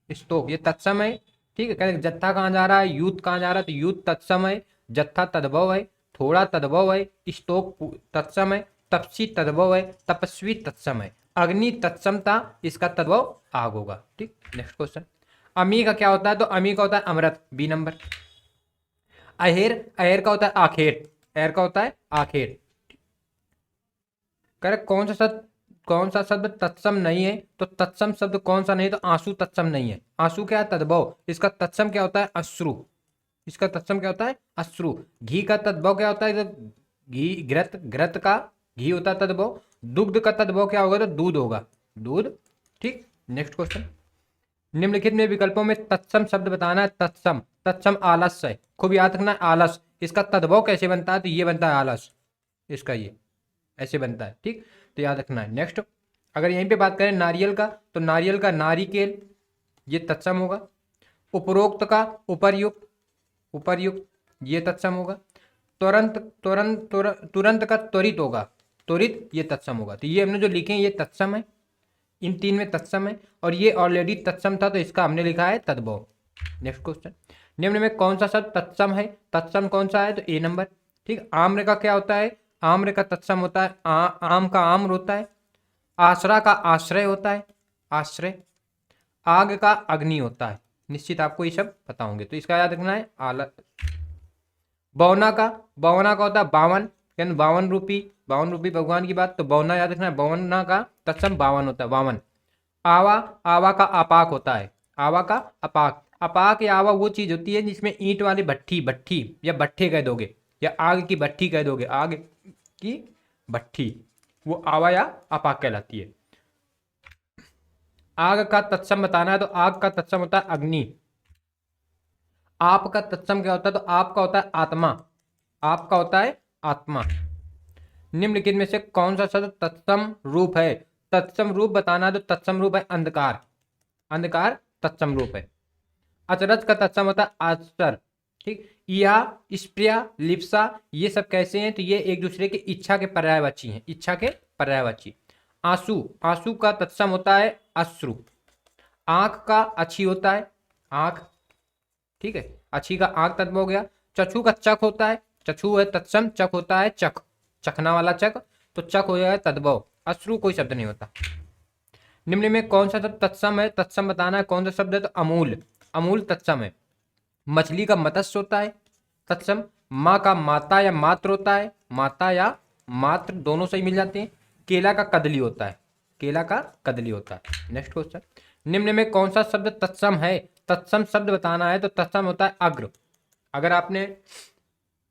स्तोक, ये तत्सम है। ठीक है, कहते जत्था कहाँ जा रहा है, यूथ कहाँ जा रहा है? तो यूथ तत्सम है, जत्था तद्भव है, थोड़ा तद्भव है, स्तोक तत्सम है, तपसी तद्भव है, तपस्वी तत्सम है, अग्नि तत्समता, इसका तद्भव आग होगा। ठीक, नेक्स्ट क्वेश्चन। अमी का क्या होता है? तो अमी का होता है अमृत, बी नंबर। अहेर, अहेर का होता है आखेर, अहेर का होता है आखेर। करेक्ट। कौन सा शब्द, कौन सा शब्द तत्सम नहीं है? तो तत्सम शब्द कौन सा नहीं है? तो आंसू तत्सम नहीं है। आंसू क्या है? तद्भव, इसका तत्सम क्या होता है? अश्रु, इसका तत्सम क्या होता है? अश्रु। घी का तद्भव क्या होता है? तो घी, घृत, घृत का घी होता है तद्भव। दुग्ध का तद्भव क्या होगा? तो दूध होगा, दूध। ठीक, नेक्स्ट क्वेश्चन। निम्नलिखित में विकल्पों में तत्सम शब्द बताना है। तत्सम, तत्सम आलस्य है, खूब याद रखना है आलस। इसका तद्भव कैसे बनता है? तो ये बनता है आलस, इसका ये ऐसे बनता है। ठीक, तो याद रखना है। नेक्स्ट, अगर यहीं पे बात करें नारियल का, तो नारियल का नारिकेल, ये तत्सम होगा। उपरोक्त का उपर्युक्त, उपर्युक्त, ये तत्सम होगा। तुरंत, तुरंत, तुरंत का त्वरित होगा, त्वरित, ये तत्सम होगा। तो ये हमने जो लिखे हैं ये तत्सम है, इन 3 में तत्सम है, और ये ऑलरेडी तत्सम था तो इसका हमने लिखा है तद्भव। Next question. निम्न में कौन सा शब्द तत्सम है? तत्सम कौन सा है? तो ए नंबर। ठीक, आम्र का क्या होता है? आम्र का तत्सम होता है आम का आम्र होता है। आश्रा का आश्रय होता है, आश्रय। आग का अग्नि होता है। निश्चित आपको ये सब पता होंगे, तो इसका याद रखना है आल। बौना का, बौना का होता है बावन, यानी 52 रूपी, 52 रूपी भगवान की बात, तो बौना याद रखना है। बौना का तत्सम 52 होता है, 52। आवा, आवा का अपाक होता है, आवा का अपाक। अपाक या आवा वो चीज होती है जिसमें ईंट वाली भट्ठी, भट्ठी या भट्ठे कह दोगे, या आग की भट्ठी कह दोगे, आग की भट्ठी, वो आवा या अपाक कहलाती है। आग का तत्सम बताना है तो आग का तत्सम होता है अग्नि। आप का तत्सम क्या होता है? तो आपका होता है आत्मा। आपका होता है आत्मा। निम्नलिखित में से कौन सा शब्द तत्सम रूप है? तत्सम रूप बताना है तो तत्सम रूप है अंधकार। अंधकार तत्सम रूप है। अचरज का तत्सम होता है आश्चर्य। ठीक, या स्प्रिया लिप्सा ये सब कैसे हैं? तो ये एक दूसरे की इच्छा के पर्यायवाची हैं। इच्छा के पर्यायवाची। आंसू, आंसू का तत्सम होता है अश्रु। आंख का अच्छी होता है आंख। ठीक है, अच्छी का आंख तत्व हो गया। चक्षु का चक होता है, चक्षु है तत्सम, चक होता है चक, चखना वाला चक, तो चक हो जाएगा तद्भव। अश्रु कोई शब्द नहीं होता। निम्न में कौन सा शब्द तत्सम है? तत्सम बताना है कौन सा शब्द है? तो अमूल। अमूल तत्सम है। मछली का मत्स्य होता है तत्सम। माँ का माता या मात्र होता है, माता या मात्र दोनों सही मिल जाते हैं। केला का कदली होता है, केला का कदली होता है। नेक्स्ट क्वेश्चन, निम्न में कौन सा शब्द तत्सम है? तत्सम शब्द बताना है तो तत्सम होता है अग्र। अगर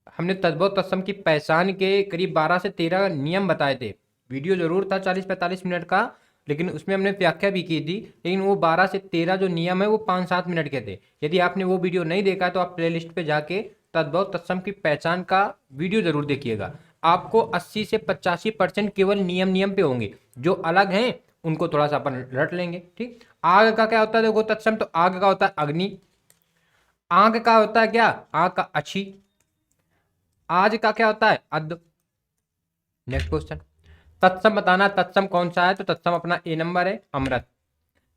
हमने तद्भव तत्सम की पहचान के करीब 12 से 13 नियम बताए थे। वीडियो जरूर था 40-45 मिनट का, लेकिन उसमें हमने व्याख्या भी की थी। लेकिन वो 12 से 13 जो नियम है वो 5-7 मिनट के थे। यदि आपने वो वीडियो नहीं देखा तो आप प्लेलिस्ट पे जाके तद्भव तत्सम की पहचान का वीडियो जरूर देखिएगा। आपको 80 से 85% केवल नियम पे होंगे, जो अलग हैं उनको थोड़ा सा अपन रट लेंगे। ठीक, आग का क्या होता है? देखो तत्सम, तो आग का होता है अग्नि। आग का होता है क्या? आग का अच्छी। आज का क्या होता है? अद्ध। नेक्स्ट क्वेश्चन, तत्सम बताना, तत्सम कौन सा है? तो तत्सम अपना ए नंबर है, अमृत।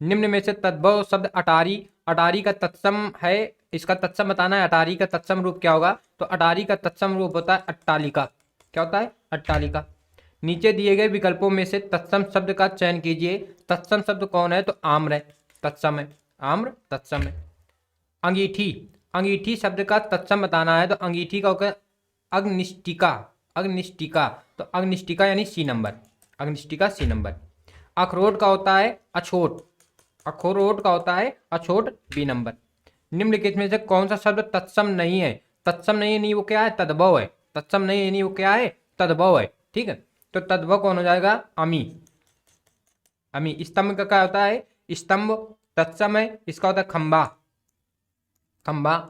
निम्न में से तद्भव शब्द अटारी, अटारी का तत्सम है, इसका तत्सम बताना है। अटारी का तत्सम रूप क्या होगा? तो अटारी का तत्सम रूप होता है अट्टालिका। क्या होता है? अट्टालिका। नीचे दिए गए विकल्पों में से तत्सम शब्द का चयन कीजिए। तत्सम शब्द कौन है? तो आम्र है, तत्सम है। आम्र तत्सम है। अंगीठी, अंगीठी शब्द का तत्सम बताना है तो अंगीठी का होगा अग्निष्टिका। अग्निष्टिका, तो अग्निष्टिका यानी सी नंबर, अग्निष्टिका सी नंबर। अखरोट का होता है अछोट, अखरोट का होता है अछोट बी नंबर। निम्नलिखित में से कौन सा शब्द तत्सम नहीं है? तत्सम नहीं है, नहीं वो क्या है? तद्भव है। तत्सम नहीं है, नहीं वो क्या है? तद्भव है। ठीक है, तो तद्भव कौन हो जाएगा? अमी। अमी। स्तंभ का क्या होता है? स्तंभ तत्सम है, इसका होता है खंबा, खंबा।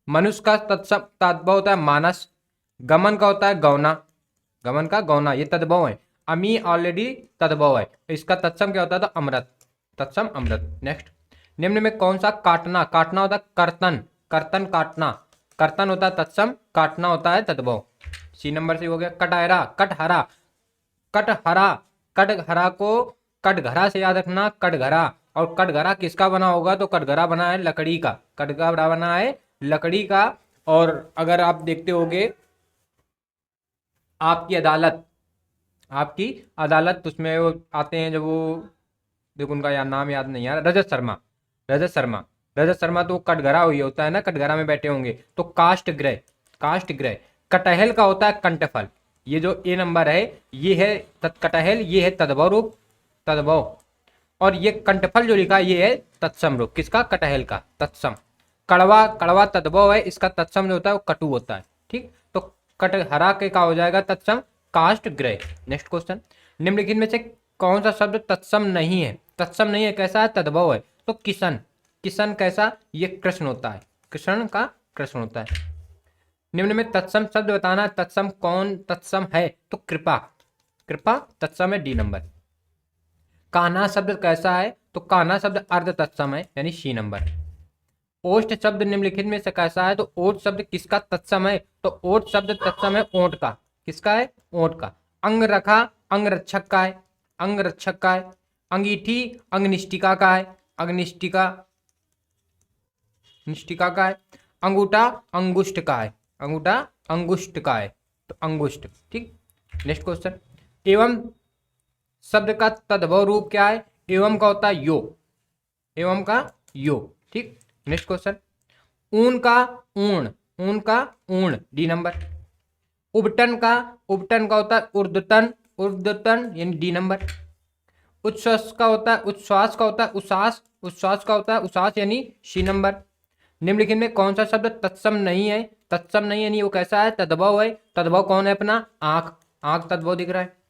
मनुष्य का तत्सम तद्भव होता है मानस। गमन का होता है गौना, गमन का गौना, ये तद्भव है। अमी ऑलरेडी तद्भव है, इसका तत्सम क्या होता है? तो अमृत, तत्सम अमृत। नेक्स्ट, निम्न में कौन सा काटना? काटना होता है कर्तन, कर्तन काटना। कर्तन होता है तत्सम, काटना होता है तद्भव। सी नंबर से हो गया। कटहरा, कटहरा, कटहरा, कटहरा को कटघरा से याद रखना, कटघरा। और कटघरा किसका बना होगा? तो कटघरा बना है लकड़ी का, कटघरा बना है लकड़ी का। और अगर आप देखते होगे आपकी अदालत, आपकी अदालत, उसमें वो आते हैं जब वो, देखो उनका यार नाम याद नहीं आ रहा, रजत शर्मा, रजत शर्मा, रजत शर्मा, तो कटघरा हुई होता है ना, कटघरा में बैठे होंगे। तो काष्ठ गृह, काष्ठ गृह। कटहल का होता है कंठफल। ये जो ए नंबर है ये है कटहल, ये है तद्भव रूप, तद्भव। और ये कंठफल जो लिखा है ये है तत्सम रूप, किसका? कटहल का, तत्सम। कड़वा, कड़वा तद्भव है, इसका तत्सम जो होता है वो कटु होता है। ठीक, तो कटहरा के का हो जाएगा तत्सम काष्ठ गृह। नेक्स्ट क्वेश्चन, निम्नलिखित में से कौन सा शब्द तत्सम नहीं है? तत्सम नहीं है, कैसा है? तद्भव है। तो किशन, किशन कैसा? ये कृष्ण होता है, कृष्ण का कृष्ण होता है। निम्न में तत्सम शब्द बताना, तत्सम कौन तत्सम है? तो कृपा, कृपा तत्सम है, डी नंबर। कान्हा शब्द कैसा है? तो कान्हा शब्द अर्ध तत्सम है, यानी सी नंबर। ओष्ठ शब्द निम्नलिखित में से कैसा है? तो ओठ शब्द किसका तत्सम है? तो ओठ शब्द तत्सम है ओंठ का, किसका है? ओंठ का। अंग रखा, अंग रक्षक का है, अंग रक्षक का है। अंगीठी अंगनिष्ठिका का है, अग्निष्ठिका, निष्ठिका का है। अंगूठा अंगुष्ठ का है, अंगूठा अंगुष्ठ का है, तो अंगुष्ठ। ठीक, नेक्स्ट क्वेश्चन, एवं शब्द का तद्भव रूप क्या है? एवं का होता है यो, एवं का यो। ठीक, नेक्स्ट क्वेश्चन, ऊन का ऊण, ऊन का ऊण, डी नंबर। उबटन का, उबटन का होता है ऊर्ध्वतन, ऊर्ध्वतन यानी डी नंबर। उच्छ्वास का होता है, उच्छ्वास का होता है उच्छ्वास, उच्छ्वास का होता है उच्छ्वास यानी सी नंबर। निम्नलिखित में कौन सा शब्द तत्सम नहीं है? तत्सम नहीं है, नहीं वो कैसा है? तद्भव है। तद्भव कौन है अपना? आंख, आंख तद्भव दिख रहा है।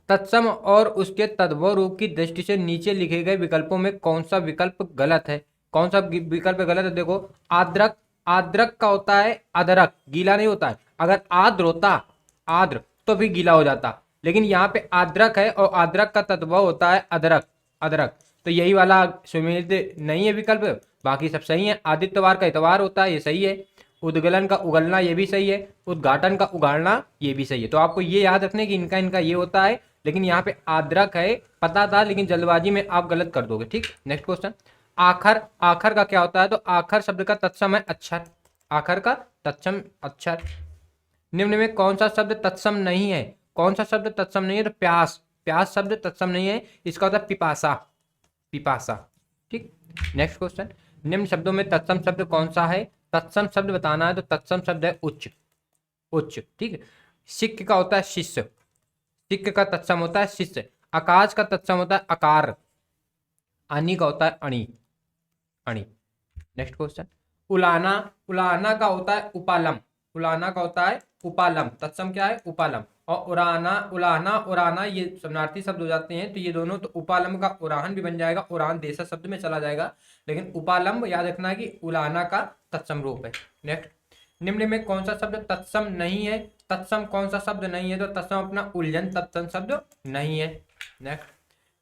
तत्सम और उसके तद्भव रूप की दृष्टि से नीचे लिखे गए विकल्पों में कौन सा विकल्प गलत है? कौन सा विकल्प गलत है? देखो, आद्रक, आद्रक का होता है अदरक, गीला नहीं होता है। अगर आद्र होता, आद्र, तो भी गीला हो जाता, लेकिन यहाँ पे आद्रक है और आद्रक का तद्भव होता है अदरक, अदरक, तो यही वाला सुमेलित नहीं है विकल्प, बाकी सब सही है। आदित्यवार का इतवार होता है, ये सही है। उद्गलन का उगलना, ये भी सही है। उद्घाटन का उगाड़ना, ये भी सही है। तो आपको ये याद रखने की इनका इनका ये होता है, लेकिन यहाँ पे आद्रक है, पता था, लेकिन जल्दबाजी में आप गलत कर दोगे। ठीक, नेक्स्ट क्वेश्चन। आखर, आखर का क्या होता है? तो आखर शब्द का तत्सम है अक्षर, आखर का तत्सम अक्षर। निम्न में कौन सा शब्द तत्सम नहीं है? कौन सा शब्द तत्सम नहीं है? तो प्यास, प्यास शब्द तत्सम नहीं है, इसका होता है पिपासा, पिपासा। ठीक, नेक्स्ट क्वेश्चन। निम्न शब्दों में तत्सम शब्द कौन सा है? तत्सम शब्द बताना है, तो तत्सम शब्द है उच्च, उच्च। ठीक है। सिक्क का होता है शिष्य, सिक्क का तत्सम होता है शिष्य। आकाश का तत्सम होता है आकार। अनी का होता है अणी, अणी। Next question. उलाना, उलाना का होता है उपालम, उलाना का होता है उपालम, तत्सम क्या है? उपालम। और उराना, उलाना, उराना ये समानार्थी शब्द हो जाते हैं, तो ये दोनों, तो उपालम का उराहन भी बन जाएगा, उरान देशा शब्द में चला जाएगा, लेकिन उपालम याद रखना है कि उलाना का तत्सम रूप है। नेक्स्ट। निम्न में कौन सा शब्द तत्सम नहीं है? तत्सम कौन सा शब्द नहीं है? तो तत्सम अपना उलझन तत्सम शब्द नहीं है। नेक्स्ट।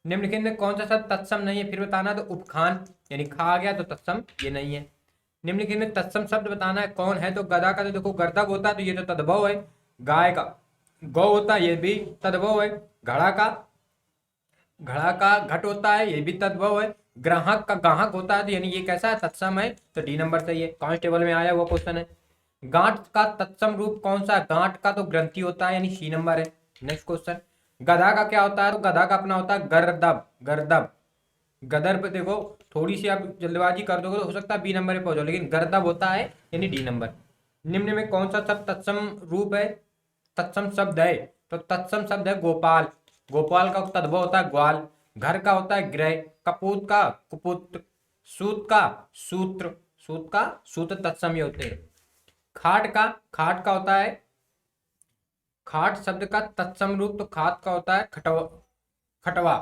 निम्नलिखित में कौन सा शब्द तत्सम नहीं है? फिर बताना, तो उपखान, यानी खा आ गया तो तत्सम ये नहीं है। निम्नलिखित में तत्सम शब्द बताना है कौन है? तो गधा का तो देखो गर्दभ होता है, तो ये तो तद्भव है। गाय का गौ होता है, ये भी तद्भव है। घड़ा का, घड़ा का घट होता है, ये भी तद्भव है। ग्राहक का गाहक होता है, तो यानी ये कैसा है? तत्सम है, तो डी नंबर सही है। कांस्टेबल में आया हुआ क्वेश्चन है। गांठ का तत्सम रूप कौन सा है? गांठ का तो ग्रंथि होता है, यानी सी नंबर है। Next question. गधा का क्या होता है? तो गधा का अपना होता है गर्दभ, गर्दभ। गदर पे देखो, थोड़ी सी आप जल्दबाजी कर दोगे तो हो सकता है बी नंबर पे पहुंचो, लेकिन गर्दभ होता है, यानी डी नंबर। निम्न में कौन सा शब्द तत्सम रूप है? तत्सम शब्द है, तो तत्सम शब्द है गोपाल। गोपाल का तद्भव होता है ग्वाल। घर का होता है गृह। कपूत का कुपुत्र। सूत का सूत्र, सूत का सूत्र तत्सम ही होते हैं। खाट का, खाट का होता है, खाट शब्द का तत्सम रूप, तो खाट का होता है खटवा, खटवा,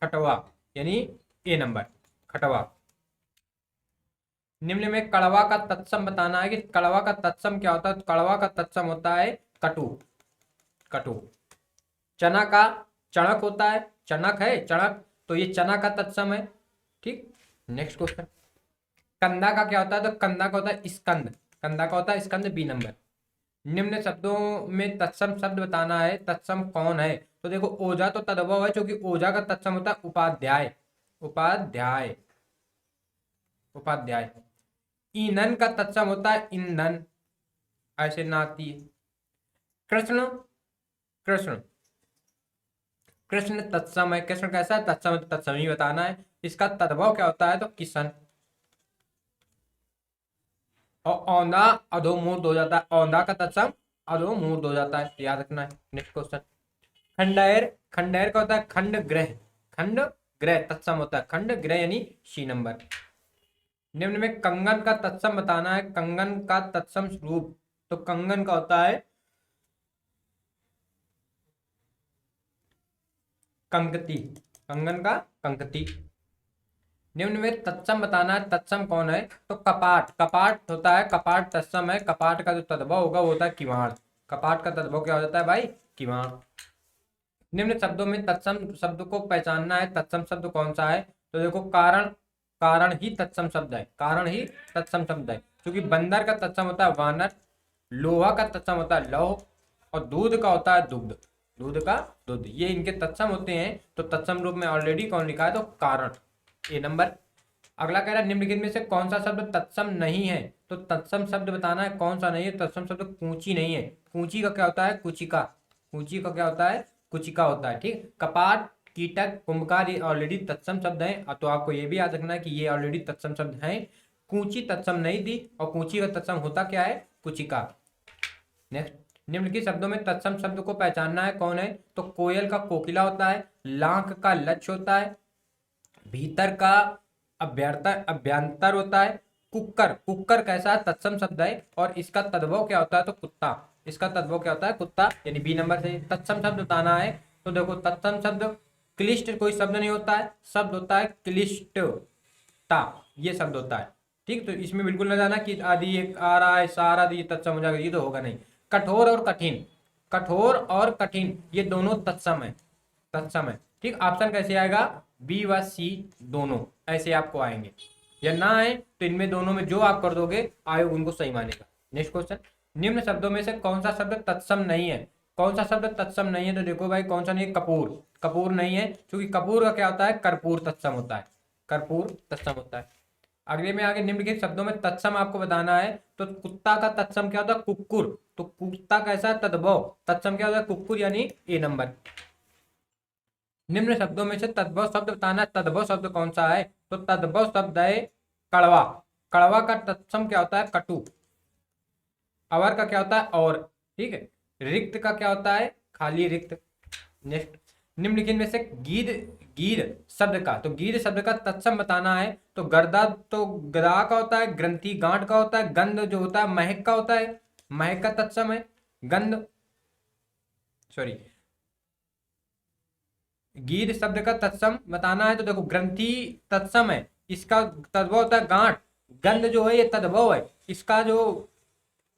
खटवा, यानी ए नंबर, खटवा। निम्न में कड़वा का तत्सम बताना है कि कड़वा का तत्सम क्या होता है? तो कड़वा का तत्सम होता है कटु, कटु। चना का चणक होता है, चणक है, चणक, तो ये चना का तत्सम है। ठीक, नेक्स्ट क्वेश्चन। कंधा का क्या होता है? तो कंधा का होता है स्कंद, कंधा का होता है स्कंद, बी नंबर। निम्न शब्दों में तत्सम शब्द बताना है, तत्सम कौन है? तो देखो, ओझा तो तद्भव है, क्योंकि ओझा का तत्सम होता है उपाध्याय, उपाध्याय, उपाध्याय। ईंधन का तत्सम होता है ईंधन, ऐसे नाती। कृष्ण, कृष्ण, कृष्ण तत्सम है। कृष्ण कैसा है? तत्सम, तत्सम ही बताना है। इसका तद्भव क्या होता है? तो किशन। और औंधा अधोमूर्ध हो जाता है, औंधा का तत्सम अधोमूर्ध हो जाता है, याद रखना है। Next question. खंडेर, खंडेर का होता है खंड ग्रह, खंड ग्रह तत्सम होता है, खंड ग्रह, यानी सी नंबर। निम्न में कंगन का तत्सम बताना है, कंगन का तत्सम रूप, तो कंगन का होता है कंकती, कंगन का कंकती। निम्न में तत्सम बताना है, तत्सम कौन है? तो कपाट, कपाट होता है, कपाट तत्सम है। कपाट का जो तद्भव होगा वो होता है किवाड़, कपाट का तद्भव क्या हो जाता है भाई? किवाड़। निम्न शब्दों में तत्सम शब्द को पहचानना है, तत्सम शब्द कौन सा है? तो देखो, कारण, कारण ही तत्सम शब्द है, कारण ही तत्सम शब्द है, क्योंकि बंदर का तत्सम होता है वानर। लोहा का तत्सम होता है लौह। और दूध का होता है दुग्ध, दूध का दुध, ये इनके तत्सम होते हैं। तो तत्सम रूप में ऑलरेडी कौन लिखा है? तो कारण, ए नंबर। अगला कह रहा है निम्नलिखित में से कौन सा शब्द तत्सम नहीं है? तो तत्सम शब्द बताना है कौन सा नहीं है। तत्सम शब्द कूची नहीं है। कूची का क्या होता है? कुचिका, कूची का क्या होता है? कुचिका होता है। ठीक, कपाट, कीटक, कुंभकार, ये ऑलरेडी तत्सम शब्द है, तो आपको ये भी याद रखना है कि ये ऑलरेडी तत्सम शब्द हैं। कूची तत्सम नहीं थी, और कूची का तत्सम होता क्या है? कुचिका। नेक्स्ट। निम्नलिखित शब्दों में तत्सम शब्द को पहचानना है कौन है? तो कोयल का कोकिला होता है। लाख का लक्ष्य होता है। भीतर का अभ्यर्ता, अभ्यंतर होता है। कुक्कर, कुक्कर कैसा है? तत्सम शब्द है और इसका तद्भव क्या होता है? तो कुत्ता। इसका तद्भव क्या होता है? कुत्ता, यानी बी नंबर से। तत्सम शब्द बताना है तो देखो, तत्सम शब्द क्लिष्ट कोई शब्द नहीं होता है, शब्द होता है क्लिष्टता, ये शब्द होता है। ठीक, तो इसमें बिल्कुल ना जाना कि आदि एक आ रहा है, सारा ये तत्सम हो जाएगा, ये तो होगा नहीं। कठोर और कठिन, कठोर और कठिन ये दोनों तत्सम है, तत्सम है। ठीक, ऑप्शन कैसे आएगा? बी व सी दोनों ऐसे आपको आएंगे, या ना आए तो इनमें दोनों में जो आप कर दोगे आयोग उनको सही मानेगा। नेक्स्ट क्वेश्चन, निम्न शब्दों में से कौन सा शब्द तत्सम नहीं है? कौन सा शब्द तत्सम नहीं है? तो देखो भाई, कौन सा नहीं है? कपूर, कपूर नहीं है, क्योंकि कपूर का क्या होता है? कर्पूर तत्सम होता है, कर्पूर तत्सम होता है। अगले में आगे निम्नलिखित शब्दों में तत्सम आपको बताना है, तो कुत्ता का तत्सम क्या होता है? कुक्कुर। तो कुत्ता कैसा है? तद्भव, तत्सम क्या होता है? कुक्कुर, यानी ए नंबर। निम्न शब्दों में से तद्भव शब्द बताना है, तद्भव शब्द कौन सा है? तो तद्भव शब्द है कड़वा। कड़वा का तत्सम क्या होता है? कटु। अवर का क्या होता है? और। ठीक है, रिक्त का क्या होता है? खाली, रिक्त। नेक्स्ट, निम्नलिखित में से गीध, गीध शब्द का, तो गीध शब्द का तत्सम बताना है, तो गर्दा, तो गदा का होता है, ग्रंथि गांठ का होता है, गंध जो होता है महक का होता है, महक का तत्सम है गंध, सॉरी। गीध शब्द का तत्सम बताना है, तो देखो ग्रंथि तत्सम है, इसका तद्भव होता है गांठ, गंध जो है ये तद्भव है, इसका जो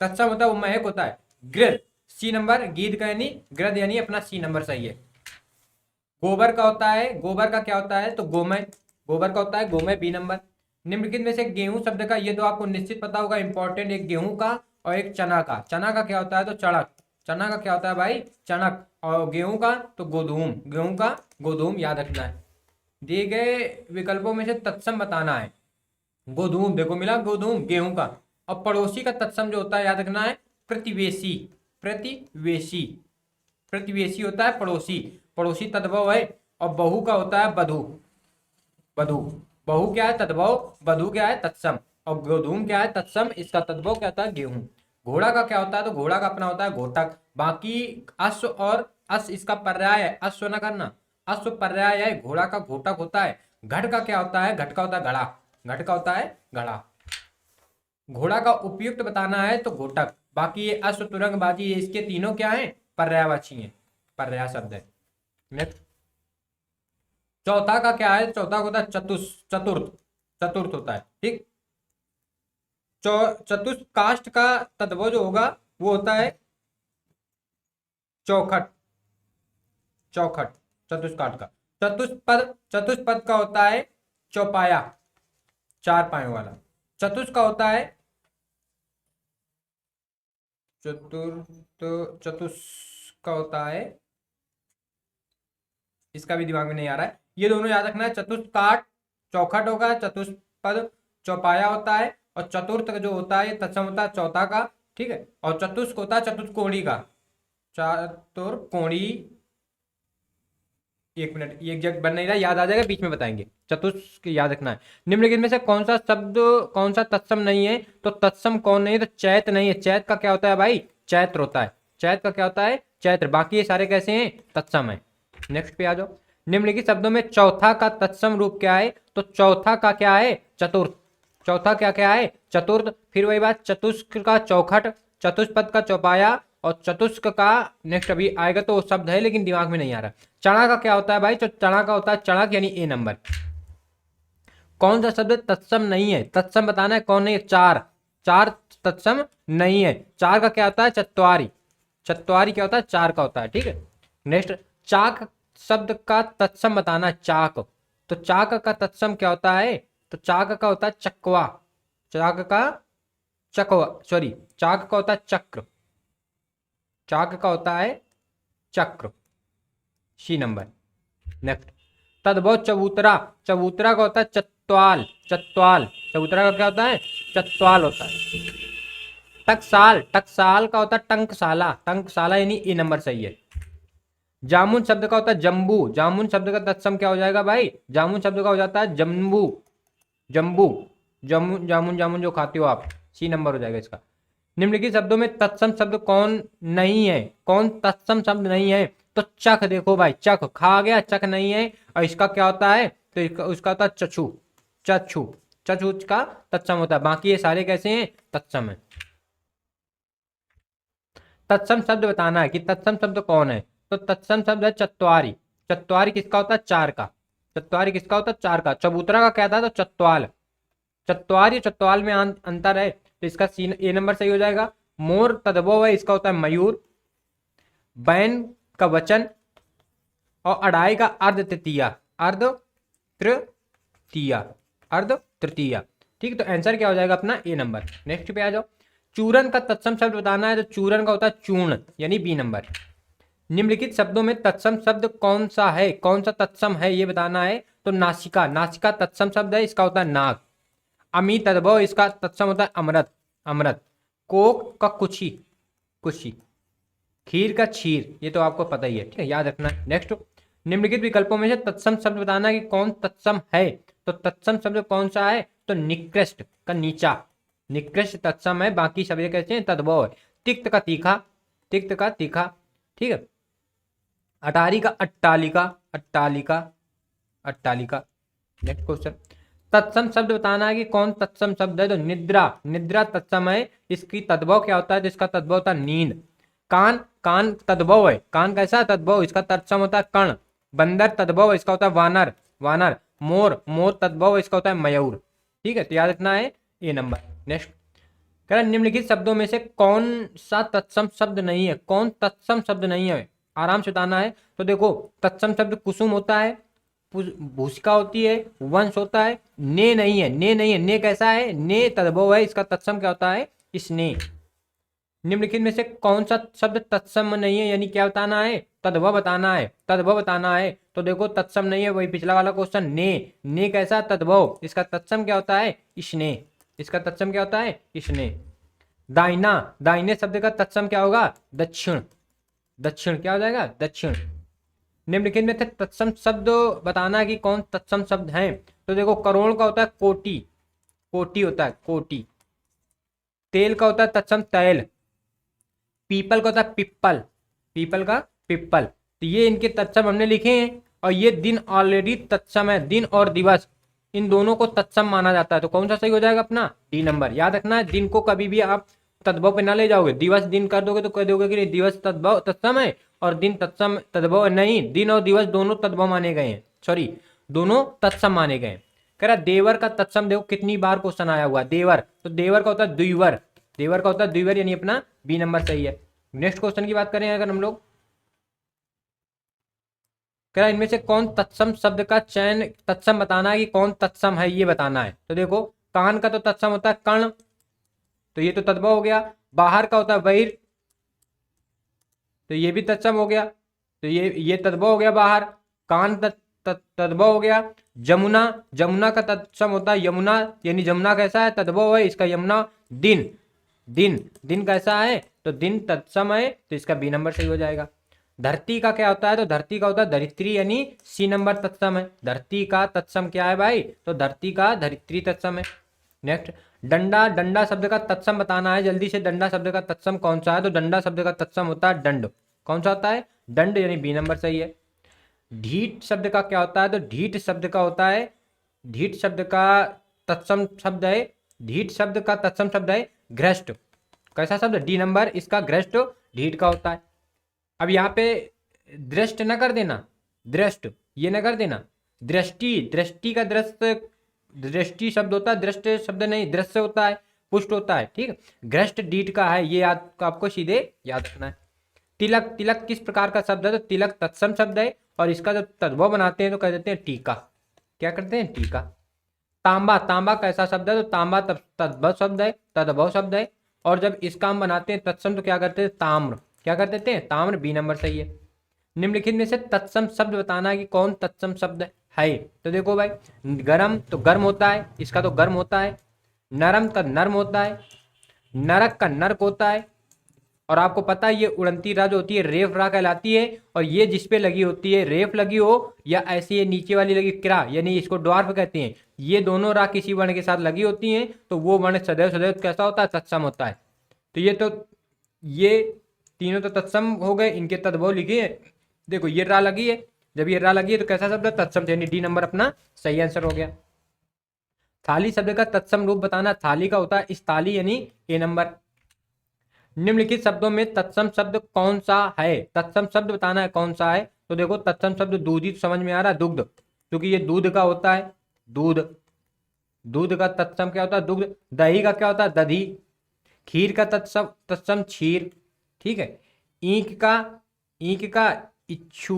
तत्सम होता है वो महक होता है गृध, सी नंबर। गीध का यानी गृध, यानी अपना सी नंबर सही है। गोबर का होता है, गोबर का क्या होता है? तो गोमय, गोबर का होता है गोमय, बी नंबर। निम्नलिखित में से गेहूं शब्द का, ये तो आपको निश्चित पता होगा, इंपॉर्टेंट, एक गेहूं का और एक चना का। चना का क्या होता है? तो चणक। चना का क्या होता है भाई? चणक। और गेहूं का तो गोधूम, गेहूं का गोधूम, याद रखना है। दिए गए विकल्पों में से तत्सम बताना है। गोधूम, देखो मिला गोधूम, गेहूं का। और पड़ोसी का तत्सम जो होता है याद रखना है, प्रतिवेशी, प्रतिवेशी, प्रतिवेशी होता है पड़ोसी, पड़ोसी तद्भव है। और बहू का होता है बधू, बधू। बहू क्या है? तद्भव। बधू क्या है? तत्सम। और गोधूम क्या है? तत्सम। इसका तद्भव क्या होता है? गेहूं। घोड़ा का क्या होता है? तो घोड़ा का अपना होता है घोटक। बाकी अश्व और अश्व इसका पर्याय है, अश्व न करना, अश्व पर्याय है, घोड़ा का घोटक होता है। घट का क्या होता है? घट का होता है घड़ा, घट का होता है घड़ा। घोड़ा का उपयुक्त बताना है तो घोटक। बाकी ये अश्व, तुरंग, बाजी, ये इसके तीनों क्या है? पर्यायवाची हैं, पर्याय शब्द है। नेक्स्ट, चौथा का क्या है? चौथा होता है चतुर्थ, चतुर्थ होता है। ठीक, चतुष्काष्ट का तद्भव जो होगा वो होता है चौखट, चौखट, चतुष्काष्ट का। चतुष्पद, चतुष्पद का होता है चौपाया, चार पायों वाला। चतुष का होता है चतुर्थ, चतुष का होता है, इसका भी दिमाग में नहीं आ रहा है, ये दोनों याद रखना है। चतुष्काठ चौखट होगा, चतुष्पद चौपाया होता है, और चतुर्थ जो होता है ये तत्सम होता है चौथा का। ठीक है, और चतुष्क होता है चतुष्कोणी का, चतुर्कोणी। एक मिनट, ये एग्जैक्ट बन नहीं रहा, याद आ जाएगा, बीच में बताएंगे। चतुष्क याद रखना है। निम्नलिखित में से कौन सा शब्द, कौन सा तत्सम नहीं है? तो तत्सम कौन नहीं है? तो चैत नहीं है। चैत का क्या होता है भाई? चैत्र होता है। चैत का क्या होता है? चैत्र। बाकी ये सारे कैसे हैं? तत्सम है। नेक्स्ट पे आ जाओ। निम्नलिखित शब्दों में चौथा का तत्सम रूप क्या है? तो चौथा का क्या है? चतुर्थ। चौथा क्या क्या है? चतुर्थ। फिर वही बात, चतुष्क का चौखट, चतुष्पद का चौपाया, और चतुष्क का नेक्स्ट अभी आएगा तो वो शब्द है लेकिन दिमाग में नहीं आ रहा। चना का क्या होता है भाई? तो चना का होता है चणक, यानी ए नंबर। कौन सा शब्द तत्सम नहीं है? तत्सम बताना है, कौन नहीं है? चार, चार तत्सम नहीं है। चार का क्या होता है? चत्वारी, चत्वारी क्या होता है? चार का होता है। ठीक है, नेक्स्ट, चाक शब्द का तत्सम बताना है, चाक। तो चाक का तत्सम क्या होता है? तो चाक का होता है चकवा, चाक का चकवा, सॉरी, चाक का होता है चक्र, चाक का होता है चक्र, सी नंबर। नेक्स्ट, तद्भव चबूतरा, चबूतरा का होता है चत्वाल, चत्वाल, चबूतरा का क्या होता है? चत्वाल होता है। टकसाल, टकसाल का होता है टंकसाला, टंकसाला, यानी ए नंबर सही है। जामुन शब्द का होता है जम्बू, जामुन शब्द का तत्सम क्या हो जाएगा भाई? जामुन शब्द का हो जाता है जम्बू, जम्बू, जामुन, जामुन, जामुन जो खाते हो आप, सी नंबर हो जाएगा इसका। निम्नलिखित शब्दों में तत्सम शब्द कौन नहीं है? कौन तत्सम शब्द नहीं है? तो चख, देखो भाई, चख, खा गया, चख नहीं है। और इसका क्या होता है? तो इसका उसका होता है चक्षु, चक्षु, च छू का तत्सम होता है, बाकी ये सारे कैसे हैं, तत्सम है। तत्सम शब्द बताना है कि तत्सम शब्द कौन है, तो तत्सम शब्द है चत्वारी। चत्वारी किसका होता है, चार का। चत्वारी किसका होता है, चार का। चबूतरा का क्या था, तो चत्वाल। चत्वार या चत्वाल में अंतर है, तो इसका सी ए नंबर सही हो जाएगा। मोर तद्भव है, इसका होता है मयूर। बैन का वचन, और अढ़ाई का अर्ध तृतीया। अर्ध तृतीया, अर्ध तृतीया। ठीक, तो आंसर क्या हो जाएगा अपना ए नंबर। नेक्स्ट पे आ जाओ। चूरन का तत्सम शब्द बताना है, तो चूरन का होता है चूर्ण, यानी बी नंबर। निम्नलिखित शब्दों में तत्सम शब्द कौन सा है, कौन सा तत्सम है ये बताना है, तो नासिका। नासिका तत्सम शब्द है, इसका होता है नाग। अमी तद्भव, इसका तत्सम होता है अमृत, अमृत। कोक का कुची, कुची। खीर का क्षीर, ये तो आपको पता ही है, ठीक है, याद रखना। नेक्स्ट, निम्नलिखित विकल्पों में से तत्सम शब्द बताना है कि कौन तत्सम है, तो तत्सम शब्द कौन सा है, तो निकृष्ट का नीचा। निकृष्ट तत्सम है, बाकी शब्द कैसे हैं, तद्भव है। तिक्त का तीखा, तिक्त का तीखा, ठीक है। अटारी का अट्टालिका, अट्टालिका, अट्टालिका। नेक्स्ट क्वेश्चन, तत्सम शब्द बताना है कि कौन तत्सम शब्द है, तो निद्रा। निद्रा तत्सम है, इसकी तद्भव क्या होता है, तो इसका तद्भव होता है नींद। कान, कान तद्भव है, कान कैसा है, तद्भव, इसका तत्सम होता है कर्ण। बंदर तद्भव, इसका होता है वानर, वानर। मोर, मोर तद्भव, इसका होता है मयूर। ठीक है, तो याद रखना है ए नंबर। नेक्स्ट, कह रहा निम्नलिखित शब्दों में से कौन सा तत्सम शब्द नहीं है, कौन तत्सम शब्द नहीं है, आराम से बताना है। तो देखो, तत्सम शब्द कुसुम होता है, भूसिका होती है, वंश होता है, ने नहीं है, ने नहीं है। ने कैसा है, ने तद्भव है, इसका तत्सम क्या होता है, स्ने। निम्नलिखित में से कौन सा शब्द तत्सम नहीं है, यानी क्या बताना है, तद्भव बताना है, तद्भव बताना है। तो देखो, तत्सम नहीं है, वही पिछला वाला क्वेश्चन। ने कैसा, तद्भव, इसका तत्सम क्या होता है, स्ने। इसका तत्सम क्या होता है, स्ने। दाहिना, दाहिने शब्द का तत्सम क्या होगा, दक्षिण। दक्षिण क्या हो जाएगा, दक्षिण। निम्नलिखित में से तत्सम शब्द बताना है कि कौन तत्सम शब्द है, तो देखो, करोड़ का होता है कोटि, कोटि होता है, कोटि। तेल का होता है तत्सम तैल। पीपल का होता है पिप्पल, पीपल का पिप्पल। तो ये इनके तत्सम हमने लिखे हैं, और ये दिन ऑलरेडी तत्सम है, दिन और दिवस इन दोनों को तत्सम माना जाता है। तो कौन सा सही हो जाएगा अपना, डी नंबर। याद रखना है, दिन को कभी भी आप तद्भव पे ना ले जाओगे। दिवस दिन कर दोगे तो कह दोगे कि नहीं, दिवस तद्भव तत्सम है और दिन तत्सम तद्भव नहीं, दिन और दिवस दोनों तद्भव माने गए हैं, सॉरी, दोनों तत्सम माने गए हैं। कह रहा देवर का तत्सम, देखो कितनी बार क्वेश्चन आया हुआ देवर, तो देवर का होता है द्विवर, देवर का होता है द्विवर, यानी अपना बी नंबर सही है। नेक्स्ट क्वेश्चन की बात करें अगर हम लोग, कह रहा इनमें से कौन तत्सम शब्द का चयन, तत्सम बताना है कि कौन तत्सम है ये बताना है। तो देखो, कान का तो तत्सम होता है कर्ण, तो ये तो तद्भव हो गया। बाहर का होता है बहिर, तो ये भी तत्सम हो गया, तो ये तद्भव हो गया बाहर। कान तद्भव हो गया। जमुना, जमुना का तत्सम होता है यमुना, यानी जमुना कैसा है, तद्भव है, इसका यमुना। दिन, दिन, दिन कैसा है, तो दिन तत्सम है, तो इसका बी नंबर सही हो जाएगा। धरती का क्या होता है, तो धरती का होता है धरित्री, यानी सी नंबर तत्सम है। धरती का तत्सम क्या है भाई, तो धरती का धरित्री तत्सम है। नेक्स्ट, डंडा, डंडा शब्द का तत्सम बताना है जल्दी से। डंडा शब्द का तत्सम कौन सा है, तो डंडा शब्द का तत्सम होता है दंड। कौन सा होता है, दंड, यानी बी नंबर सही है। ढीठ शब्द का क्या होता है, तो ढीठ शब्द का होता है, ढीठ शब्द का तत्सम शब्द है, ढीठ शब्द का तत्सम शब्द है घृष्ट। कैसा शब्द, डी नंबर, इसका घृष्ट ढीठ का होता है। अब यहाँ पे दृष्ट न कर देना, दृष्ट ये न कर देना, दृष्टि, दृष्टि का दृष्ट, दृष्टि शब्द होता है, दृष्ट शब्द नहीं, दृश्य होता है, पुष्ट होता है, ठीक है। घृष्ट ढीठ का है, ये याद आपको सीधे याद रखना है। तिलक, तिलक किस प्रकार का शब्द है, तो तिलक तत्सम शब्द है, और इसका जब तद्भव बनाते हैं तो कह देते हैं टीका। क्या करते हैं, टीका। तांबा, तांबा कैसा शब्द है, तो तांबा तद्भव शब्द है, तद्भव शब्द है, और जब इसका हम बनाते हैं तत्सम तो क्या करते हैं, ताम्र। क्या कर देते हैं, ताम्र, बी नंबर सही है। निम्नलिखित में से तत्सम शब्द बताना है कि कौन तत्सम शब्द है। तो देखो भाई, गरम तो गर्म होता है, इसका तो गर्म होता है। नरम का नर्म होता है। नरक का नर्क होता है। और आपको पता है ये उड़ंती रा जो होती है रेफ रा कहलाती है, और ये जिसपे लगी होती है, रेफ लगी हो या ऐसी ये नीचे वाली लगी किरा, यानी इसको ड्वार्फ कहते हैं, ये दोनों रा किसी वर्ण के साथ लगी होती हैं, तो वो वर्ण सदैव सदैव कैसा होता है, तत्सम होता है। तो ये तीनों तो तत्सम हो गए, इनके तद्भव लिखे हैं। देखो ये रा लगी है, जब ये रा लगी है तो कैसा शब्द है, तत्सम, यानी डी नंबर अपना सही आंसर हो गया। थाली शब्द का तत्सम रूप बताना, थाली का होता है इस ताली यानी ए नंबर। निम्नलिखित शब्दों में तत्सम शब्द कौन सा है, तत्सम शब्द बताना है कौन सा है। तो देखो तत्सम शब्द दूध ही तो समझ में आ रहा है, दुग्ध, क्योंकि ये दूध का होता है दूध, दूध का तत्सम क्या होता है दुग्ध। दही का क्या होता है दधी, खीर का तत्सम तत्सम क्षीर, ठीक है। ईंक का इच्छु,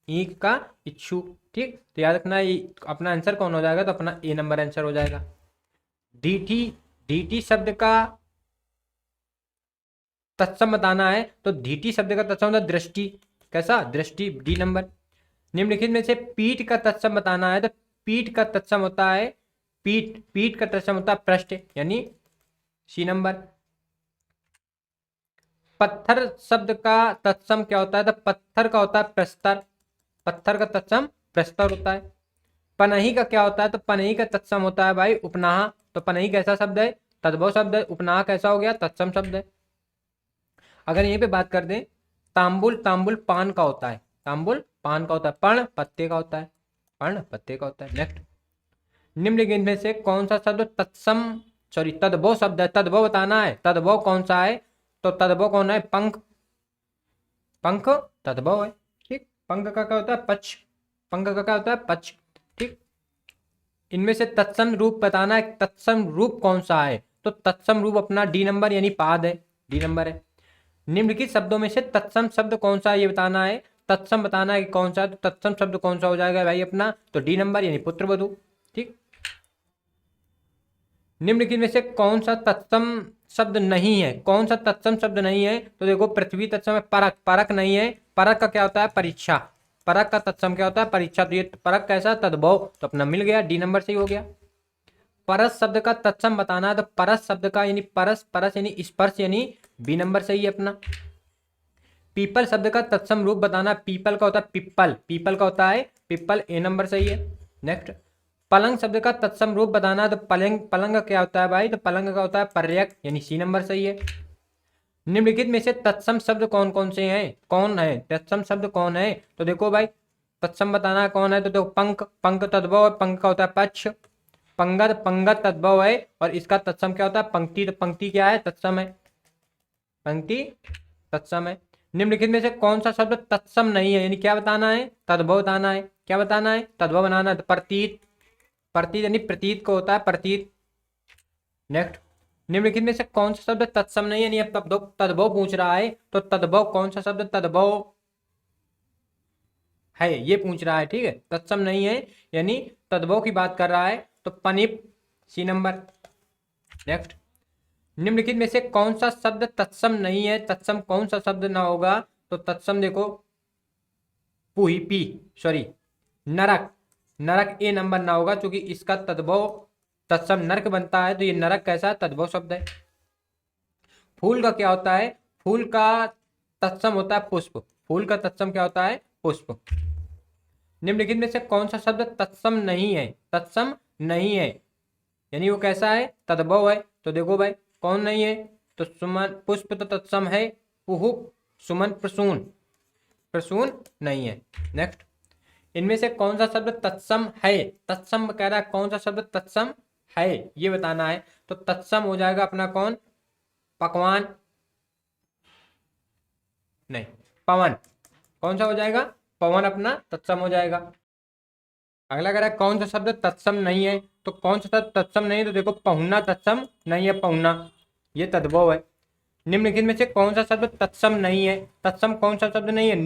ईंक का इच्छु, ठीक। तो याद रखना ये अपना आंसर कौन हो जाएगा, तो अपना ए नंबर आंसर हो जाएगा। डीटी, डीटी शब्द का तत्सम बताना है, तो डीटी शब्द का तत्सम होता है दृष्टि, कैसा दृष्टि, डी नंबर। निम्नलिखित में से पीठ का तत्सम बताना है, तो पीठ का तत्सम होता है पीठ, पीठ का तत्सम होता है पृष्ठ यानी सी नंबर। पत्थर शब्द का तत्सम क्या होता है, तो पत्थर का होता है प्रस्तर, पत्थर का तत्सम प्रस्तर होता है। पनही का क्या होता है, तो पनही का तत्सम होता है भाई उपनाह, तो पनही कैसा शब्द है तद्भव शब्द है, उपनाह कैसा हो गया तत्सम शब्द है। अगर यहीं पे बात कर दें, तांबुल, तांबुल पान का होता है, तांबुल पान का होता है, पर्ण पत्ते का होता है, पर्ण पत्ते का होता है। नेक्स्ट, निम्नलिखित में से कौन सा शब्द तत्सम सॉरी तद्भव शब्द है, तद्भव बताना है, तद्भव कौन सा है, तो तद्भव कौन है पंख, पंख तद्भव है, ठीक। पंख का क्या होता है पक्ष, पंख का क्या होता है पक्ष, ठीक। इनमें से तत्सम रूप बताना है, तत्सम रूप कौन सा है, तो तत्सम रूप अपना डी नंबर यानी पाद है, डी नंबर है। निम्नलिखित शब्दों में से तत्सम शब्द कौन सा है ये बताना है, तत्सम बताना है कि कौन सा, तो तत्सम शब्द कौन सा हो जाएगा भाई अपना, तो डी नंबर यानी पुत्रवधू, ठीक। निम्नलिखित में से कौन सा तत्सम शब्द नहीं है, कौन सा तत्सम शब्द नहीं है, तो देखो पृथ्वी तत्सम है, परक, परक नहीं है, परक का क्या होता है परीक्षा, परक का तत्सम क्या होता है परीक्षा, तो ये परक कैसा तद्भव, तो अपना मिल गया डी नंबर सही हो गया। परस शब्द का तत्सम बताना है, तो परस शब्द का यानी परस, परस यानी स्पर्श यानी बी नंबर सही है अपना। पीपल शब्द का तत्सम रूप बताना, पीपल का होता है पिप्पल, पीपल का होता है पिप्पल, ए नंबर सही है। नेक्स्ट, पलंग शब्द का तत्सम रूप बताना, तो पलंग, पलंग का क्या होता है भाई, तो पलंग का होता है पर्यक यानी सी नंबर सही है। निम्नलिखित में से तत्सम शब्द कौन कौन से हैं, कौन है तत्सम शब्द कौन है, तो देखो भाई तत्सम बताना कौन है, तो देखो पंख, पंख तद्भव है, पंख का होता है पक्ष, पंगत, पंगत तद्भव है, और इसका तत्सम क्या होता है पंक्ति, तो पंक्ति क्या है तत्सम है, पंक्ति तत्सम है। निम्नलिखित में से कौन सा शब्द तत्सम नहीं है, यानी क्या बताना है तद्भव बताना है, क्या बताना है तद्भव बनाना है, तो प्रतीत, प्रतीत यानी प्रतीत को होता है प्रतीत। नेक्स्ट, निम्नलिखित में से कौन सा शब्द तत्सम नहीं है, यानी अब तद्भव, तद्भव पूछ रहा है, तो तद्भव कौन सा शब्द तद्भव है ये पूछ रहा है, ठीक है। तत्सम नहीं है यानी तद्भव की बात कर रहा है, तो पनिप, सी नंबर। नेक्स्ट, निम्नलिखित में से कौन सा शब्द तत्सम नहीं है, तत्सम कौन सा शब्द ना होगा, तो तत्सम देखो पुही पी सॉरी नरक, नरक ए नंबर ना होगा, क्योंकि इसका तद्भव तत्सम नरक बनता है, तो ये नरक कैसा तद्भव शब्द है। फूल का क्या होता है, फूल का तत्सम होता है पुष्प, फूल का तत्सम क्या होता है पुष्प। निम्नलिखित में से कौन सा शब्द तत्सम नहीं है, तत्सम नहीं है यानी वो कैसा है तद्भव है, तो देखो भाई कौन नहीं है, तो सुमन, पुष्प तो तत्सम है, पुहु, सुमन, प्रसून, प्रसून नहीं है। नेक्स्ट, इनमें से कौन सा शब्द तत्सम है, तत्सम कह रहा है कौन सा शब्द तत्सम है ये बताना है, तो तत्सम हो जाएगा अपना कौन पकवान, नहीं पवन, कौन सा हो जाएगा पवन अपना तत्सम हो जाएगा। अगला कह रहा है कौन सा शब्द तत्सम नहीं है, तो कौन सा शब्द तत्सम नहीं है, तो देखो पहुना तत्सम नहीं है, पहुना ये तद्भव है। निम्नलिखित में से कौन सा शब्द तत्सम नहीं है, तत्सम कौन सा शब्द नहीं है,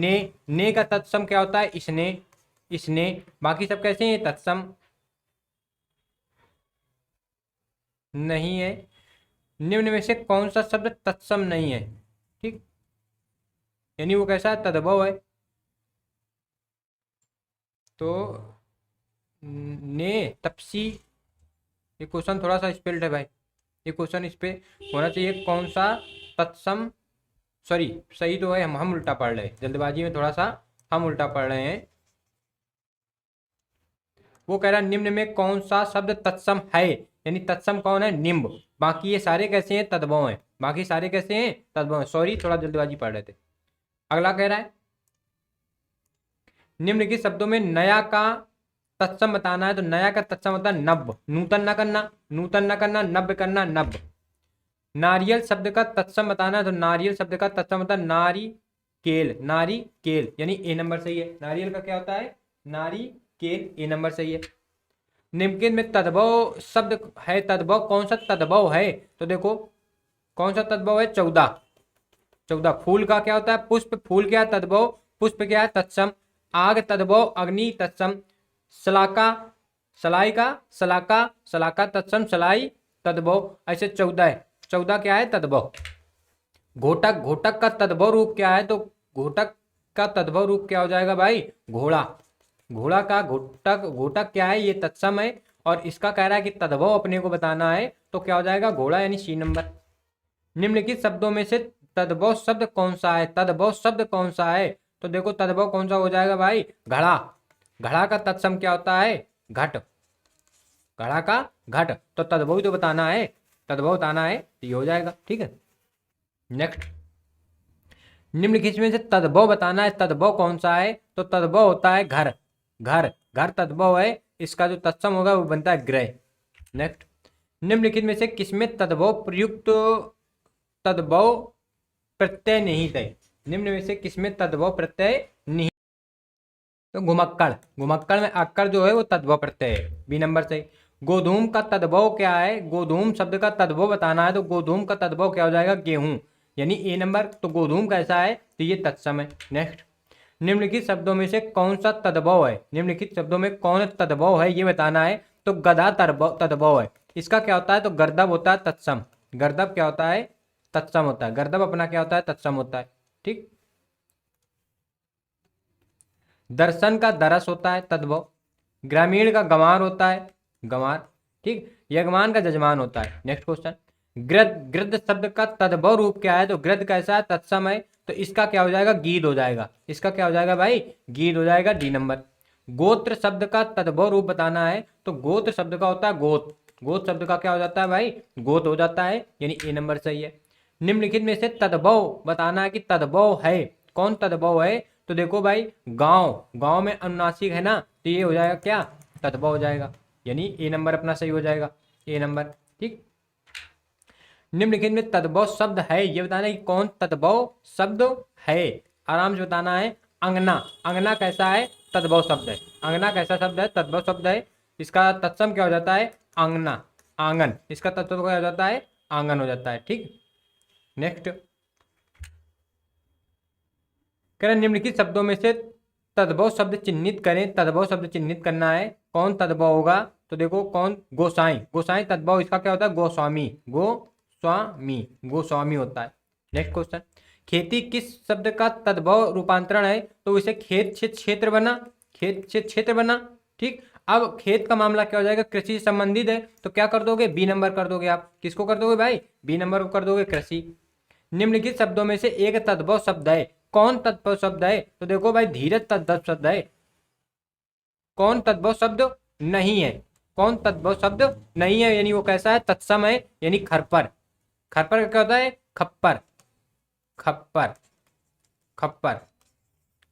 ने का तत्सम क्या होता है इसने, इसने, बाकी सब कैसे हैं तत्सम नहीं है। निम्न में से कौन सा शब्द तत्सम नहीं है, ठीक, यानी वो कैसा है तद्भव है, तो ने तपसी, ये क्वेश्चन थोड़ा सा स्पेल्ड है भाई, ये क्वेश्चन इस पे होना चाहिए, कौन सा तत्सम सॉरी सही तो है, हम उल्टा पढ़ रहे हैं जल्दबाजी में, थोड़ा सा हम उल्टा पढ़ रहे हैं। वो कह रहा है निम्न में कौन सा शब्द तत्सम है, यानी तत्सम कौन है निम्ब, बाकी ये सारे कैसे हैं तद्भव हैं, बाकी सारे कैसे हैं तद्भव हैं, सॉरी थोड़ा जल्दबाजी पढ़ रहे थे। अगला कह रहा है निम्नलिखित शब्दों में नया का तत्सम बताना है तो नया का तत्सम होता है नव्य, नूतन ना करना, नूतन ना करना, नव्य करना, नव्य। नारियल शब्द का तत्सम बताना है तो नारियल शब्द का तत्सम होता है नारी केल, नारी केल, यानी ए नंबर सही है। नारियल का क्या होता है? नारी केल, ए नंबर सही है। निम्नलिखित में तद्भव शब्द है, तद्भव कौन सा तद्भव है? तो देखो कौन सा तद्भव है? 14। 14 फूल का क्या होता है? पुष्प, फूल क्या है? तद्भव, पुष्प क्या है? तत्सम। आग तद्भव अग्नि तत्सम। शलाका, सलाई का शलाका, शलाका तत्सम, सलाई तद्भव। ऐसे 14 है, 14 क्या है? तद्भव। घोटक, घोटक का तद्भव रूप क्या है? तो घोटक का तद्भव रूप क्या हो जाएगा भाई? घोड़ा। घोड़ा का घोटक, घोटक क्या है? ये तत्सम है और इसका कह रहा है कि तद्भव अपने को बताना है तो क्या हो जाएगा? घोड़ा, यानी सी नंबर। निम्नलिखित शब्दों में से तद्भव शब्द कौन सा है? तद्भव शब्द कौन सा है? तो देखो तद्भव कौन सा हो जाएगा भाई? घड़ा। घड़ा का तत्सम क्या होता है? घट। घड़ा का घट, तो तद्भव ही तो बताना है, तद्भव बताना है तो ये हो जाएगा। ठीक है, नेक्स्ट। निम्नलिखित में से तद्भव बताना है, तद्भव कौन सा है? तो तद्भव होता है घर। घर, घर तद्भव है, इसका जो तत्सम होगा वो बनता है ग्रह। नेक्स्ट। निम्नलिखित में से किसमें तद्भव प्रयुक्त तद्भव प्रत्यय निहित है? निम्न में से किसमें तद्भव प्रत्यय निहित? तो घुमक्कड़, घुमक्कड़ में अक्कड़ जो है वो तद्भव प्रत्यय है, बी नंबर सही। गोधूम का तद्भव क्या है? गोधूम शब्द का तद्भव बताना है तो गोधूम का तद्भव क्या हो जाएगा? गेहूं, यानी ए नंबर। तो गोधूम कैसा है? तो ये तत्सम है। नेक्स्ट। निम्नलिखित शब्दों में से कौन सा तद्भव है? निम्नलिखित शब्दों में कौन तद्भव है ये बताना है तो गधा तद्भव है। इसका क्या होता है? तो गर्दभ होता है तत्सम। गर्दभ क्या होता है? तत्सम होता है। गर्दभ अपना क्या होता है? तत्सम होता है। ठीक। दर्शन का दरस होता है तद्भव। ग्रामीण का गंवार होता है, गंवार। ठीक। यजमान का जजमान होता है। Next question. गृध, गृध शब्द का तद्भव रूप क्या है? तो गृध कैसा है? तत्सम है, तो इसका क्या हो जाएगा? गीध हो जाएगा। इसका क्या हो जाएगा भाई? गीध हो जाएगा, डी नंबर। गोत्र शब्द का तद्भव रूप बताना है तो गोत्र शब्द का होता है गोत। गोत शब्द का क्या हो जाता है भाई? गोत हो जाता है, यानी ए नंबर सही है। निम्नलिखित में से तद्भव बताना है कि तद्भव है, कौन तद्भव है? तो देखो भाई, गांव, गांव में अनुनासिक है ना, तो ये हो जाएगा क्या? तद्भव हो जाएगा, यानी ए नंबर अपना सही हो जाएगा, ए नंबर। ठीक। निम्नलिखित में तद्भव शब्द है, ये बताना है कि कौन तद्भव शब्द है। आराम से बताना है। अंगना, अंगना कैसा है? तद्भव शब्द है। अंगना कैसा शब्द है? तद्भव शब्द है। इसका तत्सम क्या हो जाता है? अंगना, आंगन। इसका तत्सम क्या हो जाता है? आंगन हो जाता है। ठीक। नेक्स्ट। कह रहे निम्नलिखित शब्दों में से तद्भव शब्द चिन्हित करें। तद्भव शब्द चिन्हित करना है, कौन तद्भव होगा? तो देखो कौन? गोसाई, गोसाई तद्भव, इसका क्या होता है? गोस्वामी, गोस्वामी, गोस्वामी होता है। Next question. खेती किस शब्द का तद्भव रूपांतरण है? तो इसे खेत क्षेत्र क्षेत्र बना, खेत क्षेत्र क्षेत्र बना। ठीक। अब खेत का मामला क्या हो जाएगा? कृषि से संबंधित है, तो क्या कर दोगे? बी नंबर कर दोगे। आप किसको कर दोगे भाई? बी नंबर को कर दोगे, कृषि। निम्नलिखित शब्दों में से एक तद्भव शब्द है, कौन तद्भव शब्द है? तो देखो भाई, धीरज तद्भव शब्द है। कौन तद्भव शब्द नहीं है? कौन तद्भव शब्द नहीं है, यानी वो कैसा है? तत्सम है, यानी खरपर। खरपर क्या होता है? खप्पर, खप्पर, खप्पर,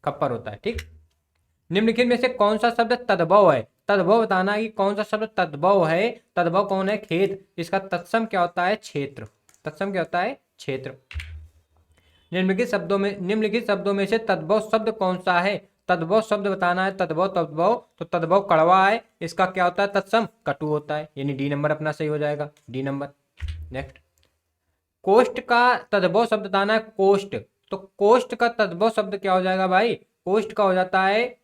खप्पर होता है। ठीक। निम्नलिखित में से कौन सा शब्द तद्भव है? तद्भव बताना है कि कौन सा शब्द तद्भव है। तद्भव कौन है? खेत। इसका तत्सम क्या होता है? क्षेत्र। तत्सम क्या होता है? क्षेत्र। निम्नलिखित शब्दों में से तद्भव शब्द कौन सा है? तद्भव शब्द बताना है। तद्भव, तद्भव, तो तद्भव कड़वा है, इसका क्या होता है? तत्सम कटु होता है, यानी डी नंबर अपना सही हो जाएगा, डी नंबर। नेक्स्ट। कोष्ठ का तद्भव शब्द बताना है, कोष्ठ। तो कोष्ठ का तद्भव शब्द क्या हो जाएगा भाई? कोष्ठ का हो जाता है,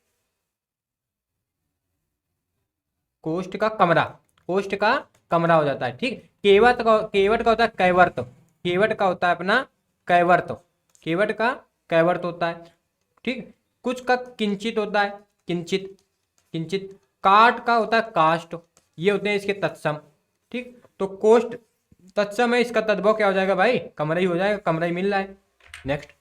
कोष्ठ का कमरा, कोष्ठ का कमरा हो जाता है। ठीक। केवट का, केवट का होता है कैवर्त। केवट का होता है अपना कैवर्त, केवट का कैवर्त होता है। ठीक। कुछ का किंचित होता है, किंचित, किंचित। काट का होता है काष्ट, ये होते हैं इसके तत्सम। ठीक। तो कोष्ठ तत्सम है, इसका तद्भव क्या हो जाएगा भाई? कमरा ही हो जाएगा, कमरा ही मिल रहा है। नेक्स्ट।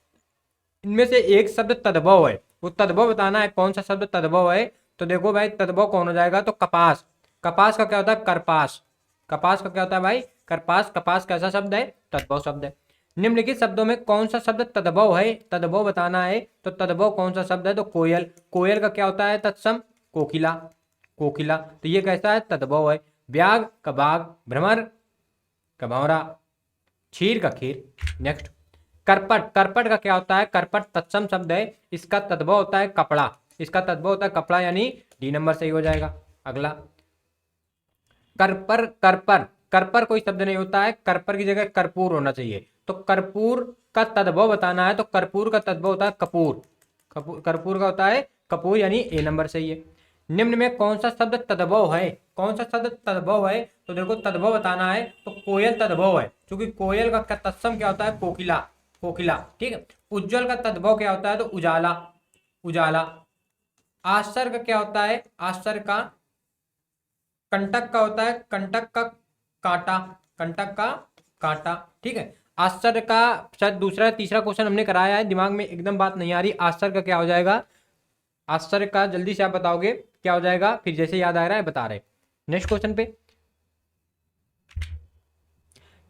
इनमें से एक शब्द तद्भव है, वो तद्भव बताना है, कौन सा शब्द तद्भव है? तो देखो भाई, तद्भव कौन हो जाएगा? तो कपास। कपास का क्या होता है? करपास। कपास का क्या होता है भाई? करपास। कपास कैसा शब्द है? तद्भव शब्द है। निम्नलिखित शब्दों में कौन सा शब्द तद्भव है? तद्भव बताना है, तो तद्भव कौन सा शब्द है? तो कोयल। कोयल का क्या होता है? तत्सम कोकिला। कोकिला, तो ये कैसा है, तद्भव है। ब्याग का बाग, भ्रमर का भंवरा, क्षीर का खीर। नेक्स्ट, करपट, करपट का क्या होता है, करपट तत्सम शब्द है, इसका तद्भव होता है कपड़ा, इसका तद्भव होता है कपड़ा, यानी डी नंबर सही हो जाएगा। अगला, करपर, करपर, करपर कोई शब्द नहीं होता है, करपर की जगह कर्पूर होना चाहिए, तो कर्पूर का तद्भव बताना है, तो कर्पूर का तद्भव होता है कपूर, कपूर, कर्पूर का होता है कपूर, यानी ए नंबर सही है। निम्न में कौन सा शब्द तद्भव है, कौन सा शब्द तद्भव है, तो देखो तद्भव बताना है, तो कोयल तद्भव है, क्योंकि कोयल का तत्सम क्या होता है, कोकिला, कोकिला, ठीक है। उज्जवल का तद्भव क्या होता है, तो उजाला, उजाला। आश्चर्य का क्या होता है, आश्चर्य का, कंटक का होता है, कंटक का कांटा, कंटक का कांटा, ठीक है। आश्चर्य का शायद दूसरा तीसरा क्वेश्चन हमने कराया है, दिमाग में एकदम बात नहीं आ रही, आश्चर्य का क्या हो जाएगा, आश्चर्य का जल्दी से आप बताओगे क्या हो जाएगा, फिर जैसे याद आ रहा है बता रहे। नेक्स्ट क्वेश्चन पे,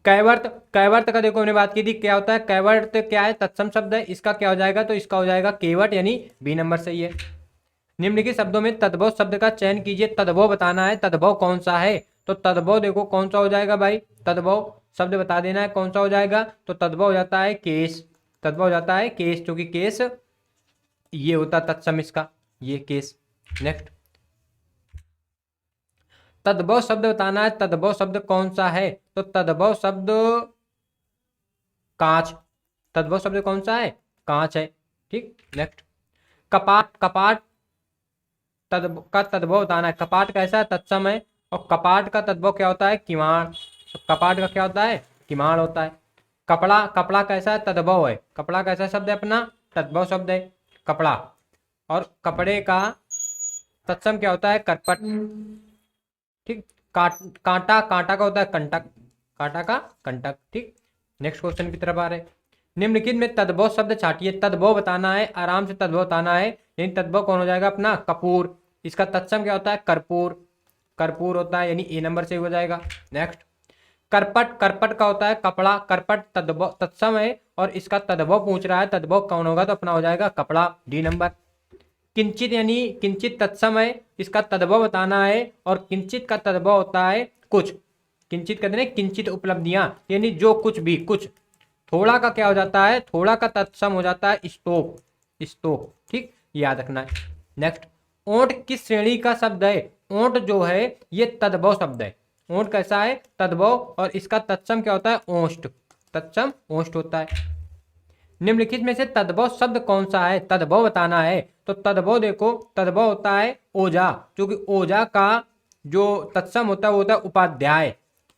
कैवर्त, कैवर्त का देखो हमने बात की थी, क्या होता है कैवर्त, क्या है, तत्सम शब्द है, इसका क्या हो जाएगा, तो इसका हो जाएगा केवट, यानी बी नंबर सही है। निम्नलिखित शब्दों में तद्भव शब्द का चयन कीजिए, तद्भव बताना है, तद्भव कौन सा है, तो तद्भव देखो कौन सा हो जाएगा भाई, तद्भव शब्द बता देना है कौन सा हो जाएगा, तो तद्भव हो जाता है केस, तद्भव हो जाता है केस, क्योंकि केस ये होता तत्सम इसका, ये केस। नेक्स्ट, तद्भव शब्द बताना है, तद्भव शब्द कौन सा है, तो तद्भव शब्द कांच, तद्भव शब्द कौन सा है, कांच है, ठीक। नेक्स्ट, कपाट, कपाट का तद्भव बताना है, कपाट कैसा है, तत्सम है, और कपाट का तद्भव क्या होता है, किवाड़, तो कपाट का क्या होता है, किवाड़ होता है। कपड़ा, कपड़ा कैसा है, तद्भव है, कपड़ा कैसा शब्द है अपना, तद्भव शब्द है कपड़ा, और कपड़े का तत्सम क्या होता है, करपट, ठीक। कांटा, कांटा का होता है कंटक, कांटा का कंटक, ठीक। नेक्स्ट क्वेश्चन की तरफ आ रहे, निम्नलिखित में तद्भव शब्द छाटिए, तद्भव बताना है, आराम से तद्भव बताना है, यानी तद्भव कौन हो जाएगा अपना, कपूर, इसका तत्सम क्या होता है, कर्पूर, कर्पूर होता है, यानी ए नंबर से हो जाएगा। नेक्स्ट, करपट, करपट का होता है कपड़ा, करपट तद्भव तत्सम है, और इसका तद्भव पूछ रहा है, तद्भव कौन होगा, तो अपना हो जाएगा कपड़ा, डी नंबर। किंचित, यानी किंचित तत्सम है, इसका तद्भव बताना है, और किंचित का तद्भव होता है कुछ, किंचित कहते हैं किंचित उपलब्धियां, यानी जो कुछ भी, कुछ। थोड़ा का क्या हो जाता है, थोड़ा का तत्सम हो जाता है स्टोव, स्टोव, ठीक, याद रखना है। नेक्स्ट, ओंठ किस श्रेणी का शब्द है, ओंठ जो है ये तद्भव शब्द है, ओंठ कैसा है, तद्भव, और इसका तत्सम क्या होता है, ओष्ठ, तत्सम ओष्ठ होता है। निम्नलिखित में से तद्भव शब्द कौन सा है, तद्भव बताना है, तो तद्भव देखो, तद्भव होता है ओजा, क्योंकि ओजा का जो तत्सम होता है वो होता है उपाध्याय,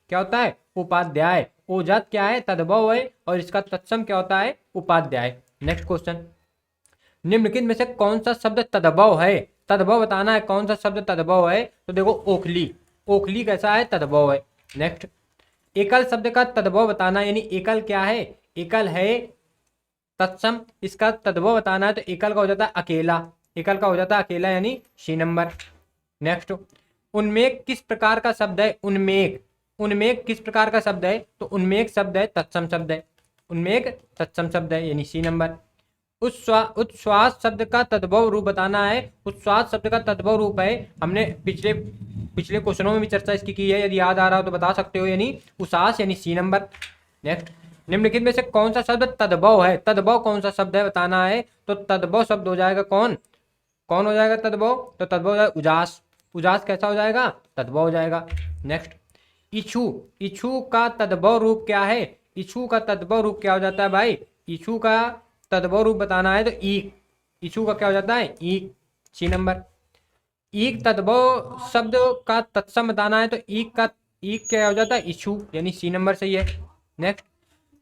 क्या होता है, उपाध्याय, ओजा क्या है, तद्भव है, और इसका तत्सम क्या होता है, उपाध्याय। नेक्स्ट क्वेश्चन, निम्नलिखित में से कौन सा शब्द तद्भव है, तद्भव बताना है कौन सा शब्द तद्भव है, तो देखो ओखली, ओखली कैसा है, तद्भव है। नेक्स्ट, एकल शब्द का तद्भव बताना, यानी एकल क्या है, एकल है तत्सम, इसका तद्भव बताना है, तो एकल का हो जाता है अकेला, एकल का हो जाता है अकेला, यानी सी नंबर। नेक्स्ट, उन्मेष किस प्रकार का शब्द है, उन्मेष, उन्मेष किस प्रकार का शब्द है, तो उन्मेष शब्द है तत्सम शब्द है, उन्मेष तत्सम शब्द है, यानी सी नंबर। उच्छ्वास शब्द का तद्भव रूप बताना है, उच्छ्वास शब्द का तद्भव रूप है, हमने पिछले पिछले क्वेश्चनों में भी चर्चा इसकी की है, यदि याद आ रहा हो तो बता सकते हो, यानी उसास, यानी सी नंबर। नेक्स्ट, निम्नलिखित में से कौन सा शब्द तद्भव है, तद्भव कौन सा शब्द है बताना है, तो तद्भव शब्द हो जाएगा कौन, कौन हो जाएगा तद्भव, तो तद्भव हो जाएगा उजास, उजास कैसा हो जाएगा, तद्भव हो जाएगा। नेक्स्ट, इछु, इछु का तद्भव रूप क्या है, इछु का तद्भव रूप क्या हो जाता है भाई, इछु का तद्भव रूप बताना है, तो ईक, इछु का क्या हो जाता है, ईक, सी नंबर। ईक तद्भव शब्द का तत्सम बताना है, तो ईक का, ईक क्या हो जाता है, इछु, यानी सी नंबर सही है। नेक्स्ट,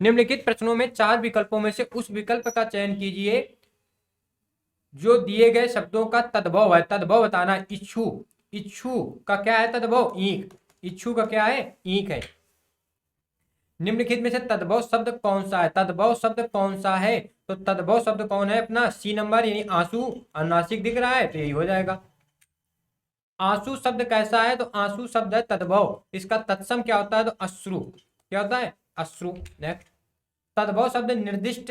निम्नलिखित प्रश्नों में चार विकल्पों में से उस विकल्प का चयन कीजिए जो दिए गए शब्दों का तद्भव है, तद्भव बताना है, इच्छु, इच्छु का क्या है तद्भव, ईक, इच्छु का क्या है, ईक है। निम्नलिखित में से तद्भव शब्द कौन सा है, तद्भव शब्द कौन सा है, तो तद्भव शब्द कौन है अपना, सी नंबर, यानी आंसू, अनुनासिक दिख रहा है तो यही हो जाएगा। आंसू शब्द कैसा है, तो आंसू शब्द है तद्भव, इसका तत्सम क्या होता है, तो अश्रु, क्या होता है, अश्रु। नेक्स्ट, तद्भव शब्द निर्दिष्ट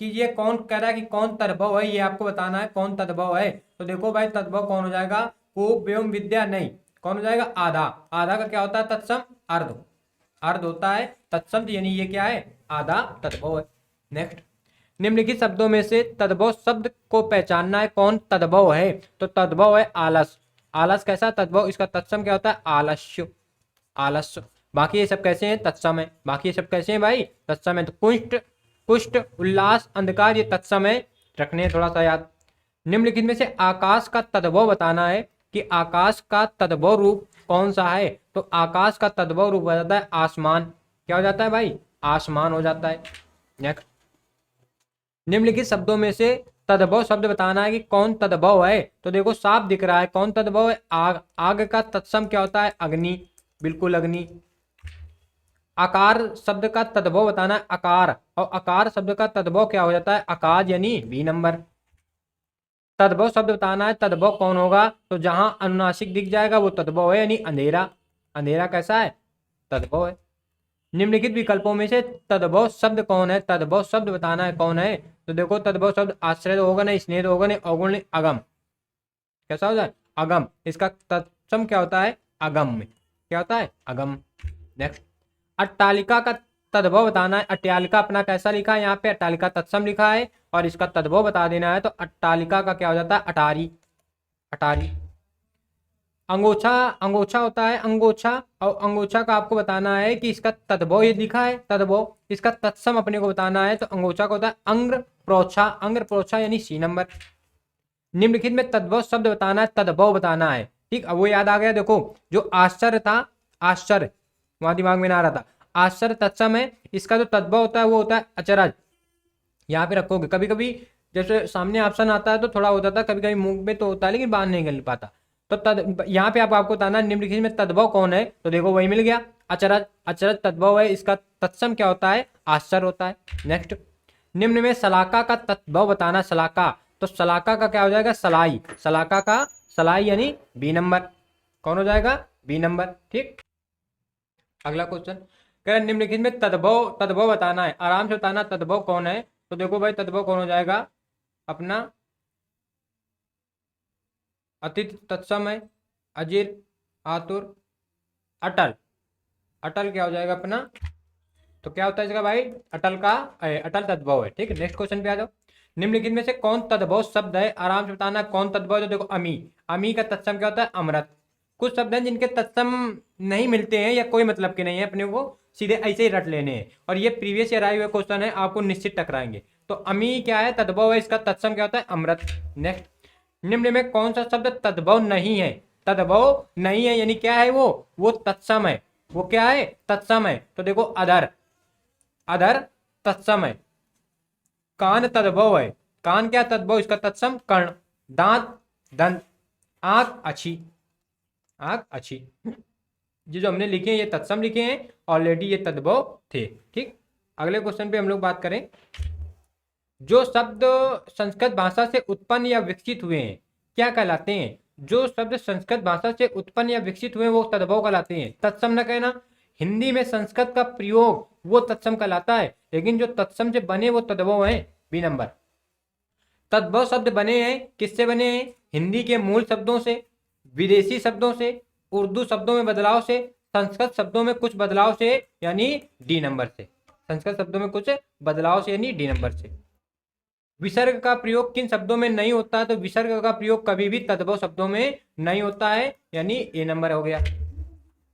कीजिए, कौन कह रहा है कि कौन तद्भव है, ये आपको बताना है कौन तद्भव है, तो देखो भाई तद्भव कौन हो जाएगा, खूब एवं विद्या नहीं, कौन हो जाएगा? आधा। आधा का क्या होता है? तत्सम अर्ध। अर्ध होता है तत्सम, यानी ये क्या है? आधा तद्भव है। नेक्स्ट, निम्नलिखित शब्दों में से तद्भव शब्द को पहचानना है, कौन तद्भव है? तो तद्भव है आलस। आलस कैसा तद्भव? इसका तत्सम क्या होता है? आलस्य। आलस्य। बाकी ये सब कैसे हैं? तत्सम है। बाकी ये सब कैसे हैं भाई? तत्सम है। तो कुष्ठ, कुष्ठ, उल्लास, अंधकार, ये तत्सम है, रखने थोड़ा सा याद। निम्नलिखित में से आकाश का तद्भव बताना है कि आकाश का तद्भव रूप कौन सा है? तो आकाश का तद्भव रूप हो जाता है आसमान। क्या हो जाता है भाई? आसमान हो जाता है। नेक्स्ट, निम्नलिखित शब्दों में से तद्भव शब्द बताना है कि कौन तद्भव है? तो देखो साफ दिख रहा है कौन तद्भव है। आग। आग का तत्सम क्या होता है? अग्नि। बिल्कुल अग्नि। आकार शब्द का तद्भव बताना है, आकार। और आकार शब्द का तद्भव क्या हो जाता है? आकाश, यानी बी नंबर। तद्भव शब्द बताना है, तद्भव कौन होगा? तो जहां अनुनासिक दिख जाएगा वो तद्भव है, यानी अंधेरा। अंधेरा कैसा है? तद्भव है। निम्नलिखित विकल्पों में से तद्भव शब्द कौन है? तद्भव शब्द बताना है कौन है? तो देखो तद्भव शब्द आश्रय होगा नहीं, स्नेह होगा नहीं, अवगुण नहीं, अगम। कैसा हो जाए? अगम। इसका तत्सम क्या होता है? अगम में। क्या होता है? अगम। नेक्स्ट, अट्टालिका का तद्भव बताना है। अट्टालिका अपना कैसा लिखा है यहाँ पे? अट्टालिका तत्सम लिखा है, और इसका तद्भव बता देना है। तो अट्टालिका का क्या हो जाता है? अटारी। अटारी। अंगोछा। अंगोछा होता है अंगोछा, और अंगोछा का आपको बताना है कि इसका तद्भव ये लिखा है तद्भव, इसका तत्सम अपने को बताना है। तो अंगोछा का होता है अंग्र प्रोछा। अंग्र प्रोछा यानी सी नंबर। निम्नलिखित में तद्भव शब्द बताना है, तद्भव बताना है। ठीक, अब वो याद आ गया। देखो जो आश्चर्य था, आश्चर्य वहां दिमाग में ना आ रहा था। आश्चर्य तत्सम है, इसका जो तद्भव होता है वो होता है अचरज। यहाँ पे रखोगे। कभी कभी जैसे सामने ऑप्शन आता है तो थोड़ा हो जाता है, कभी कभी मुंह में तो होता है लेकिन बाहर नहीं निकल पाता। तो यहाँ पे आपको बताना निम्नलिखित में तद्भव कौन है? तो देखो वही मिल गया, अचरज। अचरज तद्भव है, इसका तत्सम क्या होता है? आश्चर्य होता है। नेक्स्ट, निम्न में सलाका का तद्भव बताना। सलाका, तो सलाका का क्या हो जाएगा? सलाई। सलाका का सलाई, यानी बी नंबर। कौन हो जाएगा? B number. ठीक, अगला क्वेश्चन कह रहा है निम्नलिखित में तद्भव, तद्भव बताना है, आराम से बताना तद्भव कौन है। तो देखो भाई तद्भव कौन हो जाएगा? अपना अतिथि तत्सम है, अजीर, आतुर, अटल। अटल क्या हो जाएगा अपना? तो क्या होता है इसका भाई? अटल का अटल तद्भव है। ठीक है, नेक्स्ट क्वेश्चन पे आ जाओ। निम्नलिखित में से कौन तद्भव शब्द है? आराम से बताना कौन तद्भव है। तो देखो अमी। अमी का तत्सम क्या होता है? अमृत। कुछ शब्द हैं जिनके तत्सम नहीं मिलते हैं या कोई मतलब के नहीं है, अपने को सीधे ऐसे ही रट लेने हैं, और ये प्रीवियस ईयर आए हुए क्वेश्चन है, आपको निश्चित टकराएंगे। तो अमी क्या है? तद्भव है, इसका तत्सम क्या होता है? अमृत। नेक्स्ट, निम्न में कौन सा शब्द तद्भव नहीं है? तद्भव नहीं है यानी क्या है? वो तत्सम है। वो क्या है? तत्सम है। तो देखो अधर। अधर तत्सम है। कान तद्भव है। कान क्या तद्भव? इसका तत्सम कर्ण। दांत दंत। आंख अच्छी। आंख अच्छी। ये जो हमने लिखे हैं ये तत्सम लिखे हैं, ऑलरेडी ये तद्भव थे। ठीक, अगले क्वेश्चन पे हम लोग बात करें। जो शब्द संस्कृत भाषा से उत्पन्न या विकसित हुए हैं क्या कहलाते हैं? जो शब्द संस्कृत भाषा से उत्पन्न या विकसित हुए हैं वो तद्भव कहलाते हैं। तत्सम न कहना। हिंदी में संस्कृत का प्रयोग वो तत्सम कहलाता है, लेकिन जो तत्सम से बने वो तद्भव हैं, बी नंबर। तद्भव शब्द बने हैं किससे बने हैं? हिंदी के मूल शब्दों से, विदेशी शब्दों से, उर्दू शब्दों में बदलाव से, संस्कृत शब्दों में कुछ बदलाव से, यानी डी नंबर से। संस्कृत शब्दों में कुछ बदलाव से यानी डी नंबर से। विसर्ग का प्रयोग किन शब्दों में नहीं होता है? तो विसर्ग का प्रयोग कभी भी तद्भव शब्दों में नहीं होता है, यानी ए नंबर हो गया।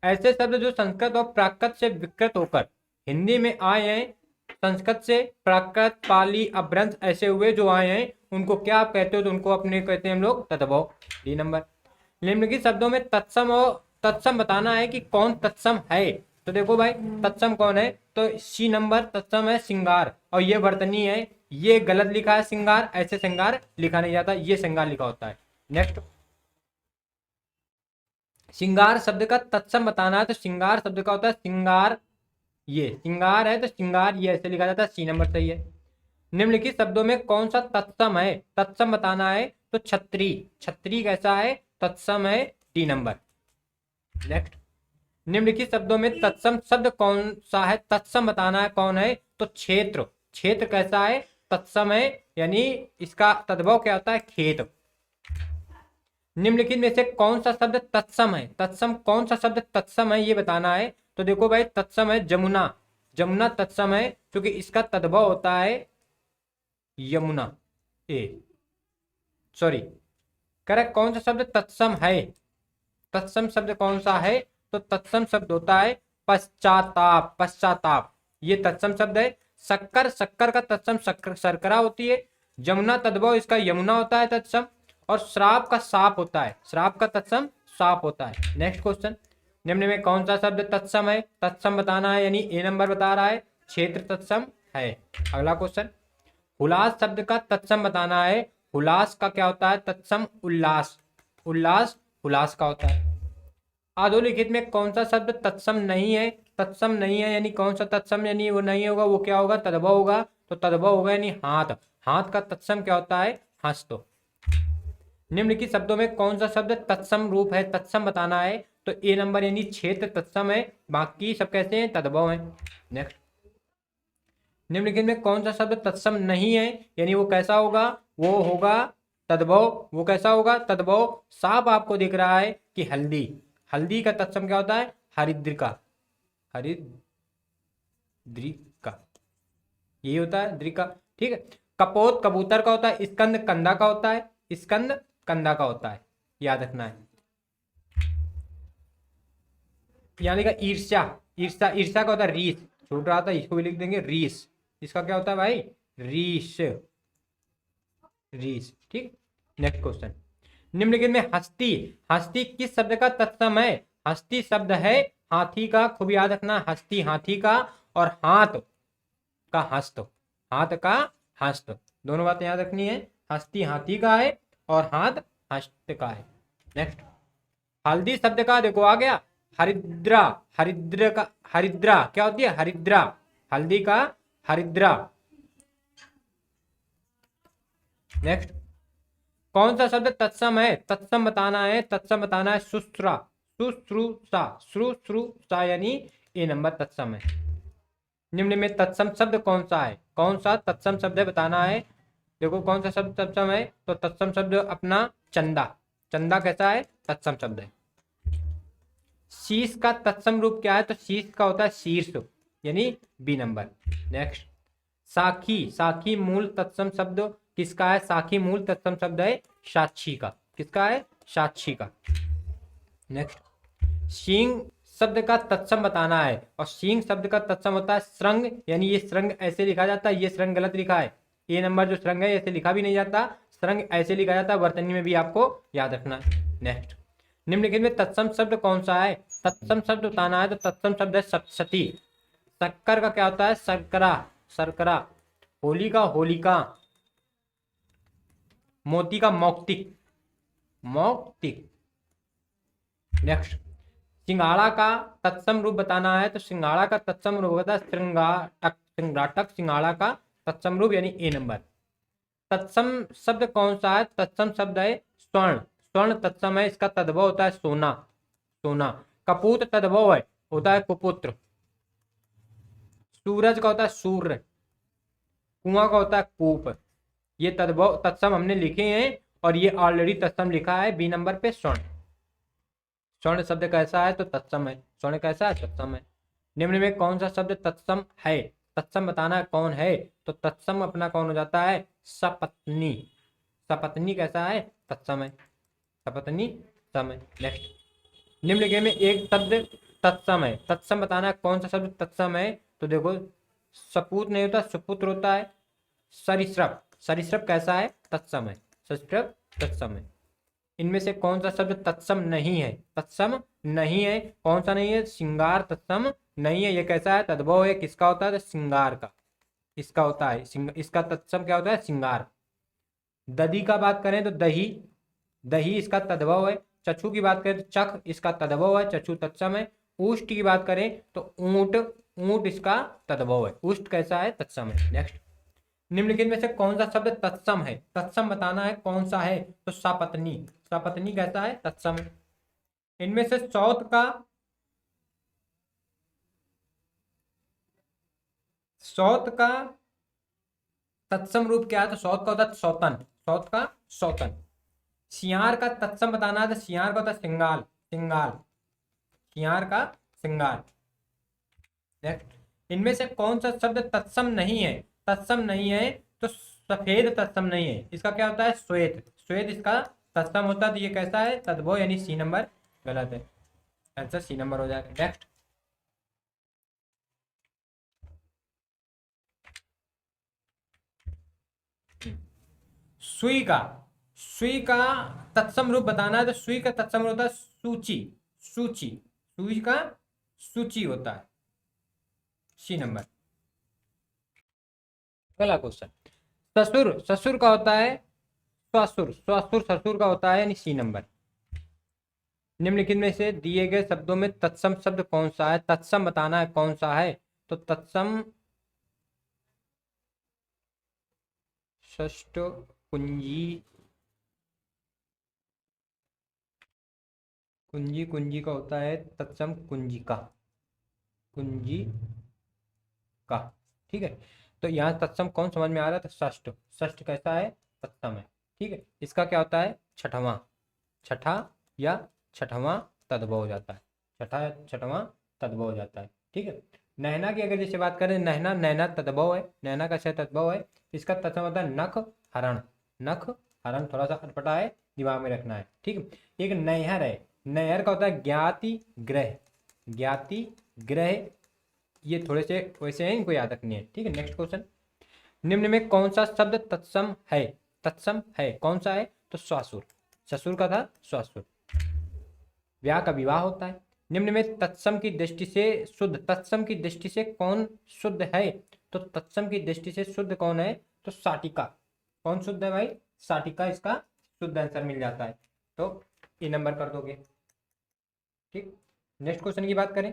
ऐसे शब्द जो संस्कृत और प्राकृत से विकृत होकर हिंदी में आए हैं, संस्कृत से प्राकृत, पाली, अपभ्रंश ऐसे हुए जो आए हैं, उनको क्या आप कहते हो? तो उनको अपने कहते हैं हम लोग तद्भव, डी नंबर। निम्नलिखित शब्दों में तत्सम और तत्सम बताना है कि कौन तत्सम है। तो देखो भाई तत्सम कौन है? तो सी नंबर तत्सम है श्रृंगार, और ये वर्तनी है। ये गलत लिखा है श्रृंगार, ऐसे श्रृंगार लिखा नहीं जाता, ये श्रृंगार लिखा होता है। नेक्स्ट, श्रृंगार शब्द का तत्सम बताना है। तो श्रृंगार शब्द का होता है श्रृंगार, ये श्रृंगार है तो श्रृंगार ये ऐसे लिखा जाता है, सी नंबर सही है। निम्नलिखित शब्दों में कौन सा तत्सम है? तत्सम बताना है। तो छत्री। छत्री कैसा है? तत्सम है, डी नंबर। नेक्स्ट, निम्नलिखित शब्दों में तत्सम शब्द कौन सा है? तत्सम बताना है कौन है? तो क्षेत्र। क्षेत्र कैसा है? तत्सम है, यानी इसका तद्भव क्या होता है? खेत। निम्नलिखित में से कौन सा शब्द तत्सम है? तत्सम कौन सा शब्द तत्सम है ये बताना है। तो देखो भाई, तत्सम है जमुना। जमुना तत्सम है क्योंकि इसका तद्भव होता है यमुना। ए सॉरी, करेक्ट। कौन सा शब्द तत्सम है? तत्सम शब्द कौन सा है? तो तत्सम शब्द होता है पश्चाताप। पश्चाताप ये तत्सम शब्द है। शक्कर, शक्कर का तत्सम शक्कर शर्करा होती है। जमुना तद्भव इसका यमुना होता है तत्सम। और श्राप का साप होता है, श्राप का तत्सम साप होता है। नेक्स्ट क्वेश्चन, निम्न में कौन सा शब्द तत्सम है? तत्सम बताना है, यानी ए नंबर बता रहा है क्षेत्र तत्सम है। अगला क्वेश्चन, हुलास शब्द का तत्सम बताना है। हुलास का क्या होता है? तत्सम उल्लास। उल्लास हुलास का होता है। अधोलिखित में कौन सा शब्द तत्सम नहीं है? तत्सम नहीं है यानी कौन सा तत्सम यानी वो नहीं होगा, वो क्या होगा? तद्भव होगा। तो तद्भव होगा यानी हाथ। हाथ का तत्सम क्या होता है? हस्त। निम्नलिखित शब्दों में कौन सा शब्द तत्सम रूप है? तत्सम बताना है। तो ए नंबर यानी क्षेत्र तत्सम है, बाकी सब कैसे हैं? तद्भव है। नेक्स्ट, निम्नलिखित में कौन सा शब्द तत्सम नहीं है यानी वो कैसा होगा? वो होगा तद्भव। वो कैसा होगा? तद्भव। साफ आपको दिख रहा है कि हल्दी, हल्दी का तत्सम क्या होता है? हरिद्रिका। हरिद्रिका यही होता है, द्रिका। ठीक है। कपोत कबूतर का होता है। स्कंद कंधा का होता है। स्कंद कंधा का होता है, याद रखना है। यानी का ईर्ष्या, ईर्ष्या, ईर्ष्या का होता है रीस। छूट रहा था, इसको भी लिख देंगे रीस। इसका क्या होता है भाई? रीस। रीस, ठीक। नेक्स्ट क्वेश्चन, निम्नलिखित में हस्ती, हस्ती किस शब्द का तत्सम है? हस्ती शब्द है हाथी का। खूब याद रखना, हस्ती हाथी का और हाथ का हस्त। हाथ का हस्त, दोनों बातें याद रखनी है। हस्ती हाथी का है और हाथ हस्त का है। नेक्स्ट, हल्दी शब्द का देखो आ गया हरिद्रा। हरिद्र का, हरिद्रा क्या होती है? हरिद्रा। हल्दी का हरिद्रा। नेक्स्ट, कौन सा शब्द तत्सम है? तत्सम बताना है। तत्सम बताना है शुश्रा। शुश्रूषा, शुश्रूषा यानी ए नंबर तत्सम है। निम्न में तत्सम शब्द कौन सा है? कौन सा तत्सम शब्द है बताना है। देखो कौन सा शब्द तत्सम है? तो तत्सम शब्द अपना चंदा। चंदा कैसा है? तत्सम शब्द है। शीश का तत्सम रूप क्या है? तो शीश का होता है शीर्ष, यानी बी नंबर। नेक्स्ट, साखी, साखी मूल तत्सम शब्द किसका है? साखी मूल तत्सम शब्द है साक्षी का। किसका है? साक्षी का। नेक्स्ट, सींग शब्द का तत्सम बताना है। और सींग शब्द का तत्सम होता है श्रृंग, यानी ये श्रृंग ऐसे लिखा जाता है। ये श्रृंग गलत लिखा है। ए नंबर जो श्रृंग है ऐसे लिखा भी नहीं जाता, श्रृंग ऐसे लिखा जाता है। वर्तनी में भी आपको याद रखना है। नेक्स्ट, निम्नलिखित में तत्सम शब्द कौन सा है? तत्सम शब्द बताना है। तो तत्सम शब्द है सप्तशती। शक्कर का क्या होता है? शर्करा। शर्करा। होली का होलिका। मोती का मौक्तिक। मौक्तिक। नेक्स्ट, सिंगाड़ा का तत्सम रूप बताना है। तो सिंगाड़ा का तत्सम रूप होता है श्रृंगाटक। श्रृंगाटक सिंगाड़ा का तत्सम रूप यानी ए नंबर। तत्सम शब्द कौन सा है? तत्सम शब्द है स्वर्ण। स्वर्ण तत्सम है, इसका तद्भव होता है सोना। सोना। कपूत तद्भव है, होता है कुपुत्र। सूरज का होता है सूर्य। कुआं का होता है कूप। ये तद्भव तत्सम हमने लिखे हैं और ये ऑलरेडी तत्सम लिखा है बी नंबर पे स्वर्ण। स्वर्ण शब्द कैसा है? तो तत्सम है। स्वर्ण कैसा है? तत्सम है। निम्न में कौन सा शब्द तत्सम है? तत्सम बताना है कौन है। तो तत्सम अपना कौन हो जाता है? सपत्नी। सपत्नी कैसा है? तत्सम है। सपत्नी समय। नेक्स्ट, निम्नलिखित में एक शब्द तत्सम है। तत्सम बताना है कौन सा शब्द तत्सम है। तो देखो, सपूत नहीं होता, सुपुत्र होता है। सरिसृप, सरिसृप कैसा है? तत्सम है। सरिसृप तत्सम है। इनमें से कौन सा शब्द तत्सम नहीं है? तत्सम नहीं है। कौन सा नहीं है? श्रृंगार तत्सम नहीं है। ये कैसा है? तद्भव है। किसका होता है? तो श्रृंगार का। इसका होता है इसका तत्सम क्या होता है? श्रृंगार। दधी का बात करें तो दही, दही इसका तद्भव है। चक्षु की बात करें तो चख इसका तद्भव है, चक्षु तत्सम है। ऊष्ट की बात करें तो ऊंट, ऊंट इसका तद्भव है। ऊष्ट कैसा है? तत्सम है। नेक्स्ट, निम्नलिखित में से कौन सा शब्द तत्सम है? तत्सम बताना है कौन सा है। तो सपत्नी। सपत्नी कैसा है? तत्सम है। इनमें से सौत का, सौत का तत्सम रूप क्या है? तो सौत का होता है सौतन। सौत का सौतन। सियार का तत्सम बताना है तो सियार का होता है सिंगाल, सिंगाल, सियार का सिंगार। नेक्स्ट, इनमें से कौन सा शब्द तत्सम नहीं है? तत्सम नहीं है तो सफेद तत्सम नहीं है, इसका क्या होता है? श्वेत, श्वेत इसका तत्सम होता है, तो ये कैसा है? तद्भव, यानी सी नंबर गलत है, आंसर सी नंबर हो जाएगा। नेक्स्ट, सुई का, सुई का तत्सम रूप बताना है तो सुई का तत्सम रूप होता है सूची, सूची, सुई का सूची होता है, सी नंबर। अगला क्वेश्चन, ससुर, ससुर का होता है ससुर, ससुर ससुर का होता है, यानी सी नंबर। निम्नलिखित में से दिए गए शब्दों में तत्सम शब्द कौन सा है? तत्सम बताना है कौन सा है, तो तत्सम षष्ठ कुंजी, कुंजी, कुंजी का होता है तत्सम कुंजिका, कुंजी का, ठीक है। तो यहाँ तत्सम कौन समझ में आ रहा है? तो षष्ठ, षष्ठ कैसा है? तत्सम है, ठीक है। इसका क्या होता है? छठवां, छठा या छठवां तद्भव हो जाता है, छठा या छठवां तद्भव हो जाता है, ठीक है। नैना की अगर जैसे बात करें, नैना, नैना तद्भव है, नैना का शायद तद्भव है, इसका तत्सम होता है नख हरण, नख हरण, थोड़ा सा अटपटा है, दिमाग में रखना है, ठीक है। एक नैहर है, नैहर का होता है ज्ञाति ग्रह, ज्ञाति ग्रह, ये थोड़े से वैसे हैं, इनको याद रखनी है, ठीक है। नेक्स्ट क्वेश्चन, निम्न में कौन सा शब्द तत्सम है? तत्सम है, कौन सा है? तो स्वासुर, ससुर का था स्वासुर। व्याह का विवाह होता है। निम्न में तत्सम की दृष्टि से शुद्ध, तत्सम की दृष्टि से कौन शुद्ध है? तो तत्सम की दृष्टि से शुद्ध कौन है? तो साटिका। कौन शुद्ध है भाई? साटिका इसका शुद्ध आंसर मिल जाता है, तो ये नंबर कर दोगे, ठीक। नेक्स्ट क्वेश्चन की बात करें,